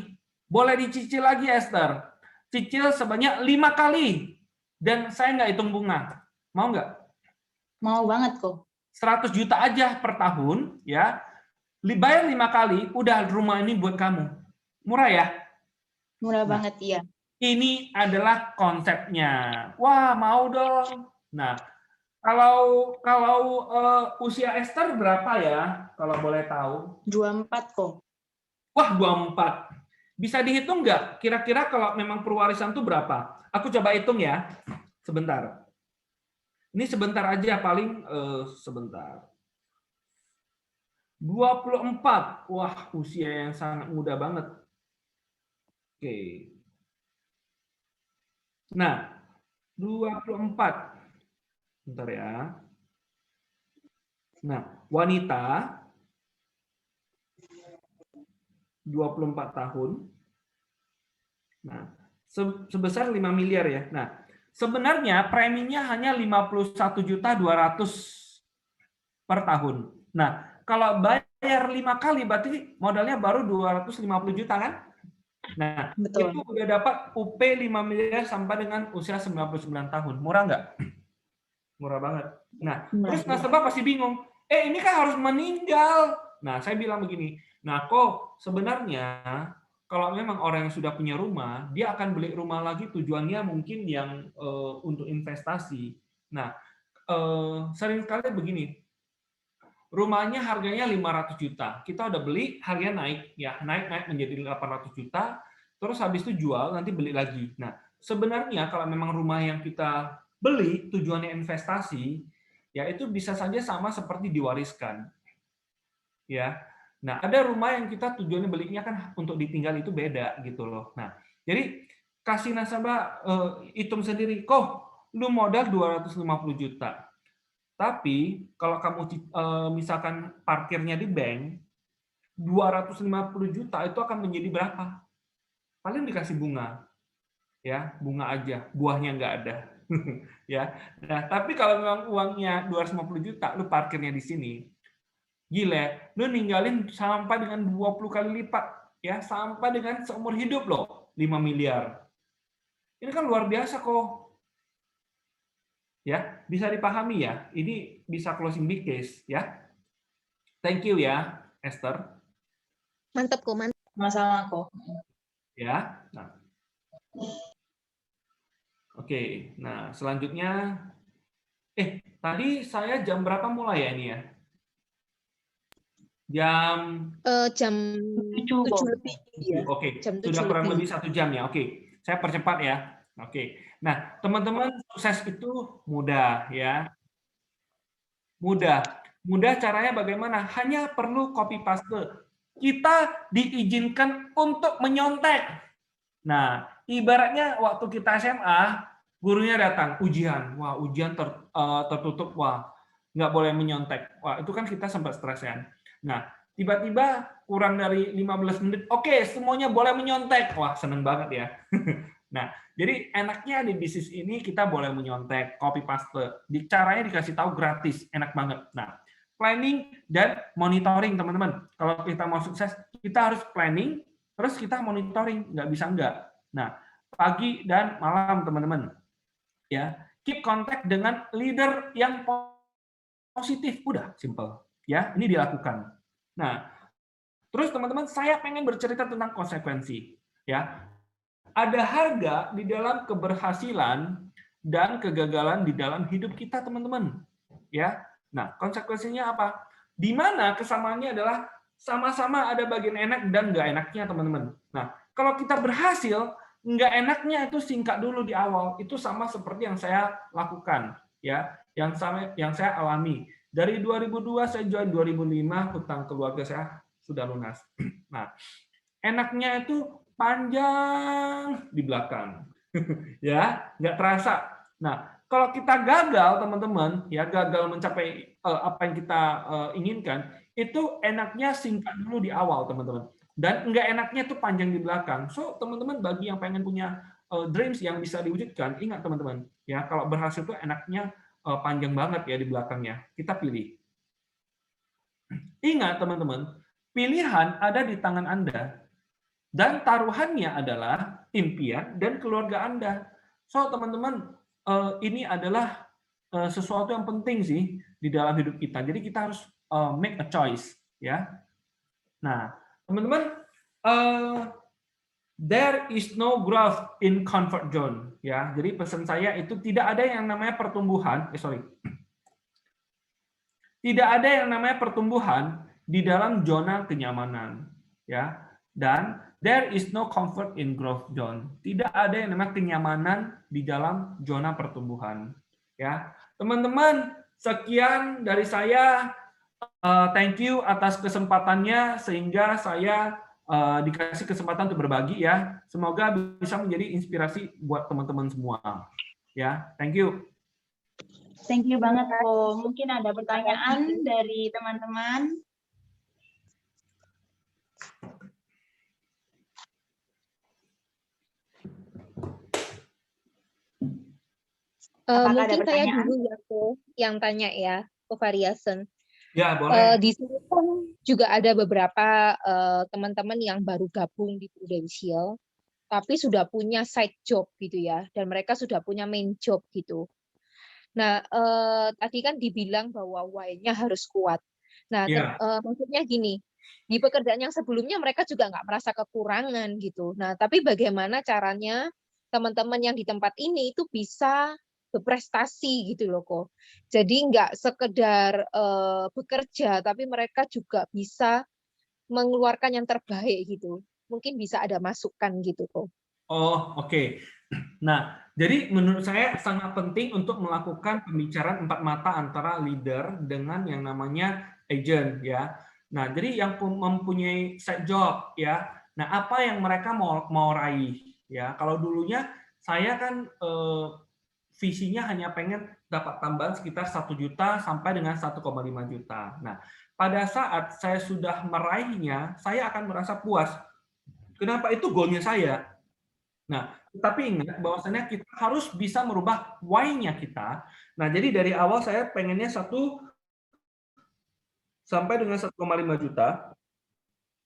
A: Boleh dicicil lagi, Esther. Cicil sebanyak 5 kali dan saya nggak hitung bunga. Mau nggak?
B: Mau banget kok.
A: 100 juta aja per tahun ya. Bayar 5 kali, udah rumah ini buat kamu. Murah ya?
B: Murah
A: Nah,
B: banget, iya.
A: ini adalah konsepnya. Wah, mau dong. Nah, kalau usia Esther berapa ya? Kalau boleh tahu.
B: 24 kok.
A: Wah, 24. Bisa dihitung nggak? Kira-kira kalau memang perwarisan itu berapa? Aku coba hitung ya. Sebentar. Ini sebentar aja, paling sebentar. 24. Wah, usia yang sangat muda banget. Oke. Nah, 24. Bentar ya. Nah, wanita 24 tahun. Nah, sebesar 5 miliar ya. Nah, sebenarnya preminya hanya 51.200.000 per tahun. Nah, kalau bayar 5 kali berarti modalnya baru 250 juta kan? Nah,
B: Betul.
A: itu udah dapat UP 5 miliar sampai dengan usia 99 tahun. Murah nggak? Murah banget. Nah, terus nasabah pasti bingung. Ini kan harus meninggal. Nah, saya bilang begini. Nah, kok sebenarnya kalau memang orang yang sudah punya rumah, dia akan beli rumah lagi tujuannya mungkin yang untuk investasi. Nah, sering sekali begini. Rumahnya harganya 500 juta. Kita udah beli, harganya naik ya, naik menjadi 800 juta. Terus habis itu jual, nanti beli lagi. Nah, sebenarnya kalau memang rumah yang kita beli tujuannya investasi, ya itu bisa saja sama seperti diwariskan. Ya. Nah, ada rumah yang kita tujuannya belinya kan untuk ditinggal, itu beda gitu loh. Nah, jadi kasih nasabah hitung sendiri, kok lu modal 250 juta. Tapi kalau kamu misalkan parkirnya di bank 250 juta itu akan menjadi berapa? Paling dikasih bunga. Ya, bunga aja, buahnya nggak ada. Ya. Nah, tapi kalau memang uangnya 250 juta, lu parkirnya di sini, gila, lu ninggalin sampai dengan 20 kali lipat, ya, sampai dengan seumur hidup loh, 5 miliar. Ini kan luar biasa kok. Ya, bisa dipahami ya. Ini bisa closing big case ya. Thank you ya, Esther.
C: Mantap kok, mantap.
B: Masalah kok.
A: Ya. Nah. Oke. Nah, selanjutnya tadi saya jam berapa mulai ya ini ya?
C: Jam
B: 7 lebih.
C: ya.
A: Oke,
C: Jam
A: sudah
C: 7
A: kurang
C: lebih.
A: lebih 1 jam ya. Oke, saya percepat ya. Oke. Nah, teman-teman, sukses itu mudah ya. Mudah. Mudah caranya bagaimana? Hanya perlu copy paste. Kita diizinkan untuk menyontek. Nah, ibaratnya waktu kita SMA, gurunya datang ujian. Wah, ujian tertutup. Wah, nggak boleh menyontek. Wah, itu kan kita sempat stres kan. Nah, tiba-tiba kurang dari 15 menit, oke, semuanya boleh menyontek. Wah, seneng banget ya. Nah, jadi enaknya di bisnis ini kita boleh menyontek, copy paste. Caranya dikasih tahu gratis, enak banget. Nah, planning dan monitoring, teman-teman. Kalau kita mau sukses, kita harus planning, terus kita monitoring, nggak bisa enggak. Nah, pagi dan malam, teman-teman. Ya, keep contact dengan leader yang positif. Udah, simple. Ya, ini dilakukan. Nah, terus teman-teman, saya pengen bercerita tentang konsekuensi. Ya, ada harga di dalam keberhasilan dan kegagalan di dalam hidup kita, teman-teman. Ya. Nah, konsekuensinya apa? Di mana kesamaannya adalah sama-sama ada bagian enak dan nggak enaknya, teman-teman. Nah, kalau kita berhasil, nggak enaknya itu singkat dulu di awal. Itu sama seperti yang saya lakukan, ya, yang saya alami. Dari 2002 saya join 2005, hutang keluarga saya sudah lunas. Nah, enaknya itu panjang di belakang, ya, nggak terasa. Nah, kalau kita gagal, teman-teman, ya gagal mencapai apa yang kita inginkan, itu enaknya singkat dulu di awal, teman-teman. Dan nggak enaknya itu panjang di belakang. So, teman-teman, bagi yang pengen punya dreams yang bisa diwujudkan, ingat teman-teman, ya kalau berhasil itu enaknya panjang banget ya di belakangnya. Kita pilih. Ingat, teman-teman, pilihan ada di tangan Anda. Dan taruhannya adalah impian dan keluarga Anda. So, teman-teman, ini adalah sesuatu yang penting sih di dalam hidup kita. Jadi kita harus make a choice, ya. Nah, teman-teman, there is no growth in comfort zone, ya. Jadi pesan saya itu tidak ada yang namanya pertumbuhan. Tidak ada yang namanya pertumbuhan di dalam zona kenyamanan, ya. Dan there is no comfort in growth zone. Tidak ada yang namanya kenyamanan di dalam zona pertumbuhan. Ya, teman-teman, sekian dari saya. Thank you atas kesempatannya sehingga saya dikasih kesempatan untuk berbagi ya. Semoga bisa menjadi inspirasi buat teman-teman semua. Ya, thank you.
B: Thank you banget, Ko. Mungkin ada pertanyaan dari teman-teman.
C: Mungkin saya dulu ya, Ko, yang tanya ya, Ko Variason.
A: Ya, boleh.
C: Di sini kan juga ada beberapa teman-teman yang baru gabung di Prudential, tapi sudah punya side job gitu ya, dan mereka sudah punya main job gitu. Nah, tadi kan dibilang bahwa why-nya harus kuat. Nah, maksudnya gini, di pekerjaan yang sebelumnya mereka juga nggak merasa kekurangan gitu. Nah, tapi bagaimana caranya teman-teman yang di tempat ini itu bisa berprestasi gitu loh kok. Jadi nggak sekedar bekerja, tapi mereka juga bisa mengeluarkan yang terbaik gitu. Mungkin bisa ada masukan gitu kok.
A: Oh, oke. Nah, jadi menurut saya sangat penting untuk melakukan pembicaraan empat mata antara leader dengan yang namanya agent ya. Nah, jadi yang mempunyai side job ya. Nah, apa yang mereka mau raih ya. Kalau dulunya saya kan visinya hanya pengen dapat tambahan sekitar 1 juta sampai dengan 1,5 juta. Nah, pada saat saya sudah meraihnya, saya akan merasa puas. Kenapa? Itu goalnya saya. Nah, tapi ingat bahwasannya kita harus bisa merubah why-nya kita. Nah, jadi dari awal saya pengennya 1 sampai dengan 1,5 juta.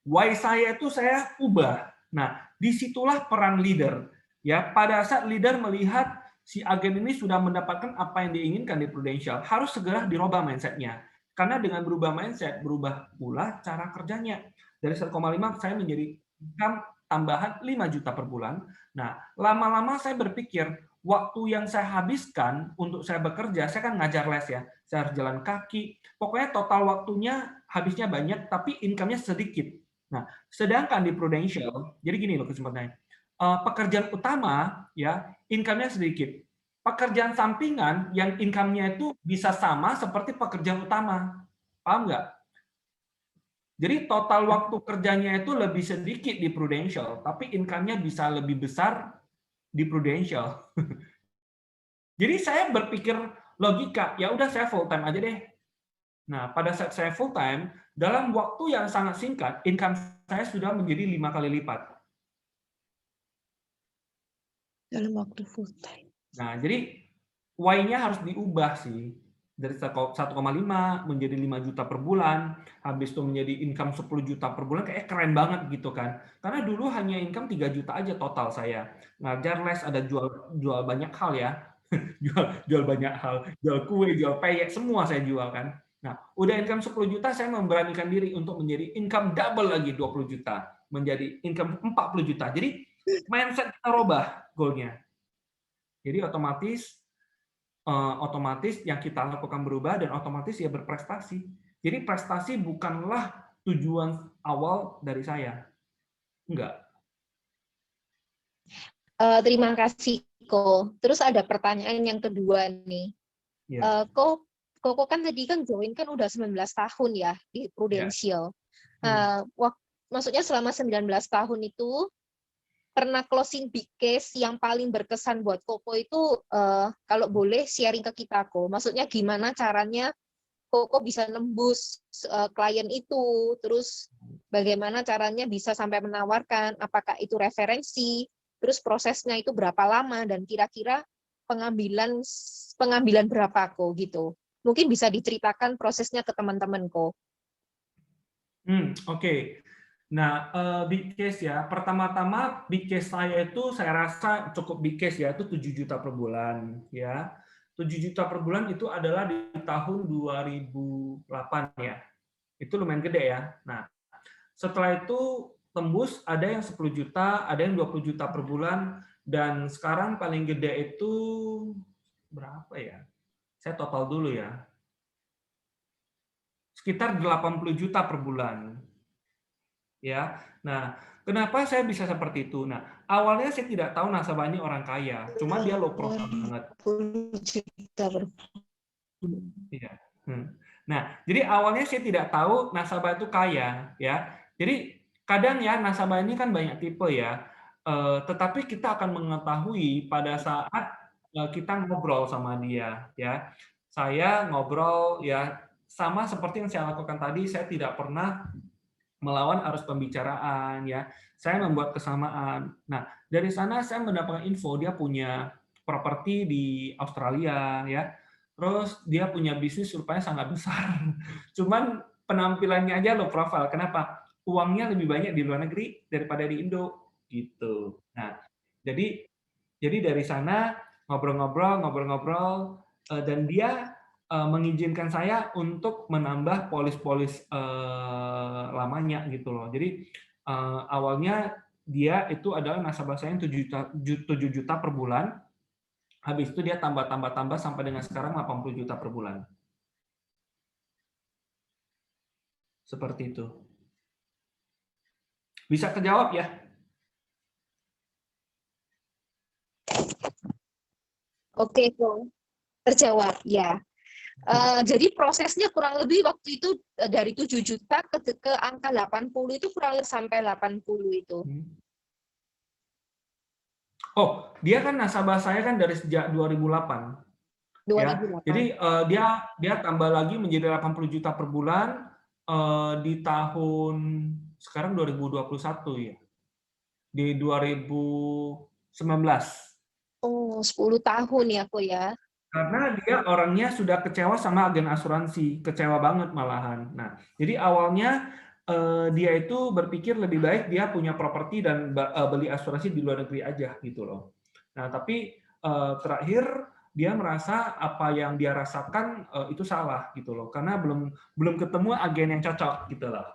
A: Why saya itu saya ubah. Nah, disitulah peran leader. Ya, pada saat leader melihat si agen ini sudah mendapatkan apa yang diinginkan di Prudential, harus segera dirubah mindset-nya. Karena dengan berubah mindset, berubah pula cara kerjanya. Dari 1,5 saya menjadi income tambahan 5 juta per bulan. Nah, lama-lama saya berpikir, waktu yang saya habiskan untuk saya bekerja, saya kan ngajar les ya, saya harus jalan kaki, pokoknya total waktunya habisnya banyak, tapi income-nya sedikit. Nah, sedangkan di Prudential, jadi gini loh kesempatannya, pekerjaan utama ya income-nya sedikit. Pekerjaan sampingan yang income-nya itu bisa sama seperti pekerjaan utama. Paham nggak? Jadi total waktu kerjanya itu lebih sedikit di Prudential, tapi income-nya bisa lebih besar di Prudential. Jadi saya berpikir logika, ya udah saya full time aja deh. Nah, pada saat saya full time, dalam waktu yang sangat singkat, income saya sudah menjadi 5 kali lipat.
C: Dalam waktu full time.
A: Nah, jadi why-nya harus diubah sih. Dari 1,5 menjadi 5 juta per bulan, habis itu menjadi income 10 juta per bulan, kayak keren banget gitu kan. Karena dulu hanya income 3 juta aja total saya. Ngajar les, ada jual banyak hal ya. jual banyak hal, jual kue, jual peyek, semua saya jual kan. Nah, udah income 10 juta, saya memberanikan diri untuk menjadi income double lagi 20 juta. Menjadi income 40 juta. Jadi mindset kita robah goalnya. Jadi otomatis yang kita lakukan berubah dan otomatis ya berprestasi. Jadi prestasi bukanlah tujuan awal dari saya. Enggak.
C: Terima kasih, Ko. Terus ada pertanyaan yang kedua nih.
A: Ya.
C: Koko kan tadi kan join kan udah 19 tahun ya di Prudential. Maksudnya selama 19 tahun itu pernah closing big case yang paling berkesan buat Koko itu kalau boleh sharing ke kita, Ko. Maksudnya gimana caranya Koko bisa nembus klien itu, terus bagaimana caranya bisa sampai menawarkan, apakah itu referensi, terus prosesnya itu berapa lama, dan kira-kira pengambilan berapa Ko gitu. Mungkin bisa diceritakan prosesnya ke teman-teman Ko.
A: Oke. Nah, big case ya. Pertama-tama big case saya itu saya rasa cukup big case ya, itu 7 juta per bulan ya. 7 juta per bulan itu adalah di tahun 2008 ya. Itu lumayan gede ya. Nah, setelah itu tembus ada yang 10 juta, ada yang 20 juta per bulan, dan sekarang paling gede itu berapa ya? Saya total dulu ya. Sekitar 80 juta per bulan. Ya. Nah, kenapa saya bisa seperti itu? Nah, awalnya saya tidak tahu nasabah ini orang kaya, cuma dia low profile banget.
C: 20 juta per bulan.
A: Iya. Nah, jadi awalnya saya tidak tahu nasabah itu kaya, ya. Jadi kadang ya nasabah ini kan banyak tipe ya, tetapi kita akan mengetahui pada saat kita ngobrol sama dia, ya. Saya ngobrol ya sama seperti yang saya lakukan tadi, saya tidak pernah melawan arus pembicaraan, ya. Saya membuat kesamaan. Nah, dari sana saya mendapatkan info dia punya properti di Australia, ya. Terus dia punya bisnis rupanya sangat besar. Cuman penampilannya aja low profile. Kenapa? Uangnya lebih banyak di luar negeri daripada di Indo, gitu. Nah, jadi dari sana ngobrol-ngobrol, dan dia mengizinkan saya untuk menambah polis-polis lamanya gitu loh. Jadi awalnya dia itu adalah nasabah saya yang 7 juta per bulan. Habis itu dia tambah sampai dengan sekarang 80 juta per bulan. Seperti itu. Bisa kejawab ya?
C: Oke, Ko. Terjawab ya. Jadi prosesnya kurang lebih waktu itu dari 7 juta ke angka 80 itu kurang lebih sampai 80 itu.
A: Oh, dia kan nasabah saya kan dari sejak 2008.
C: 2008.
A: Ya. Jadi dia tambah lagi menjadi 80 juta per bulan di tahun sekarang 2021 ya. Di 2019.
C: Oh, 10 tahun ya, Ko ya.
A: Karena dia orangnya sudah kecewa sama agen asuransi, kecewa banget malahan. Nah, jadi awalnya dia itu berpikir lebih baik dia punya properti dan beli asuransi di luar negeri aja gitu loh. Nah, tapi terakhir dia merasa apa yang dia rasakan itu salah gitu loh, karena belum ketemu agen yang cocok gitu loh.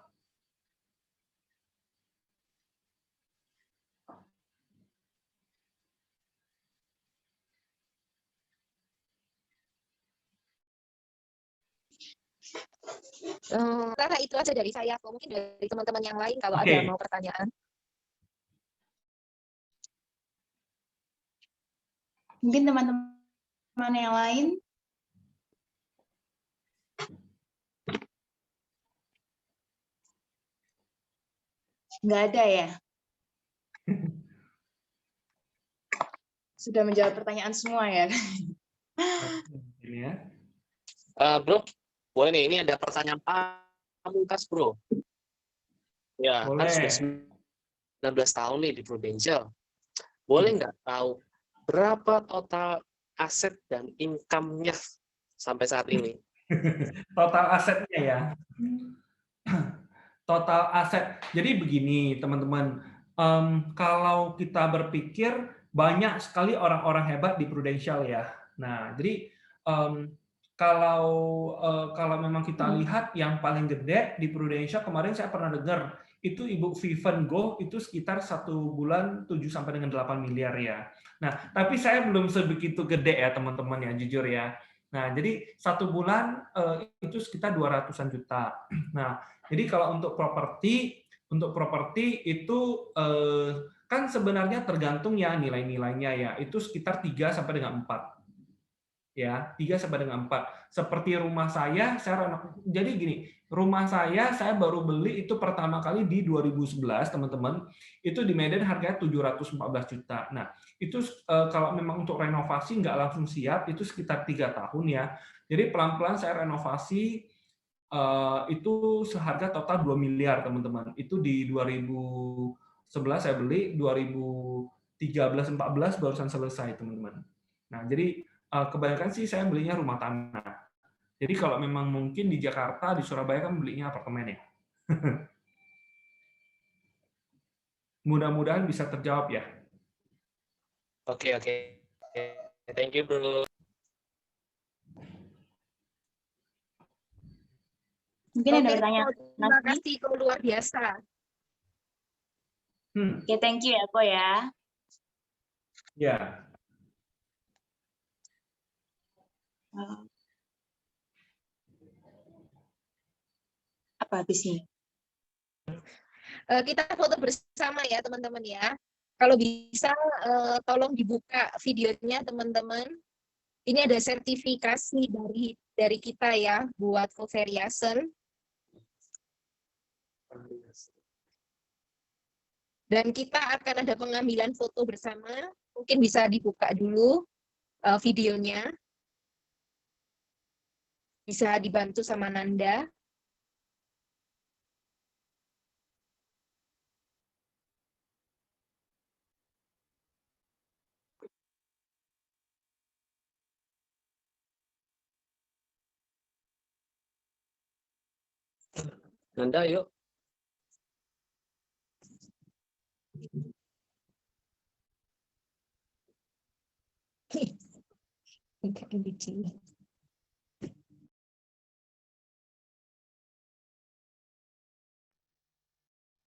C: Karena itu aja dari saya, mungkin dari teman-teman yang lain kalau
A: Oke.
C: ada mau pertanyaan.
B: Mungkin teman-teman yang lain. Nggak ada ya? Sudah menjawab pertanyaan semua ya?
D: Bro, boleh nih, ini ada pertanyaan pamungkas, Bro. Ya,
A: Boleh.
D: kan sudah 19 tahun nih di Prudential. Boleh nggak tahu berapa total aset dan income-nya sampai saat ini?
A: Total asetnya ya. Total aset. Jadi begini, teman-teman. Kalau kita berpikir banyak sekali orang-orang hebat di Prudential ya. Nah, jadi kalau memang kita lihat yang paling gede di Prudential kemarin saya pernah dengar itu Ibu Vivian Goh itu sekitar 1 bulan 7 sampai dengan 8 miliar ya. Nah, tapi saya belum sebegitu gede ya teman-teman ya, jujur ya. Nah, jadi 1 bulan itu sekitar 200-an juta. Nah, jadi kalau untuk properti itu kan sebenarnya tergantung ya nilai-nilainya ya. Itu sekitar 3 sampai dengan 4. Ya, 3 sampai dengan 4. Seperti rumah saya jadi gini, rumah saya baru beli itu pertama kali di 2011, teman-teman. Itu di Medan harganya 714 juta. Nah, itu kalau memang untuk renovasi nggak langsung siap, itu sekitar 3 tahun ya. Jadi pelan-pelan saya renovasi itu seharga total 2 miliar, teman-teman. Itu di 2011 saya beli, 2013-14 barusan selesai, teman-teman. Nah, jadi kebanyakan sih saya belinya rumah tanah. Jadi kalau memang mungkin di Jakarta, di Surabaya kan belinya apartemen ya. Mudah-mudahan bisa terjawab ya.
D: Oke. Thank you, Bro.
B: Mungkin ada
C: Oke,
B: pertanyaan
C: terima
B: lagi.
C: kasih, Ko, luar biasa.
B: Oke, thank you ya, Ko ya.
A: Ya.
B: Apa habisnya?
C: Kita foto bersama ya, teman-teman ya. Kalau bisa, tolong dibuka videonya, teman-teman. Ini ada sertifikasi dari kita ya, buat Covariation. Dan kita akan ada pengambilan foto bersama. Mungkin bisa dibuka dulu videonya. Bisa dibantu sama Nanda.
D: Nanda, yuk.
C: Enggak, lucu.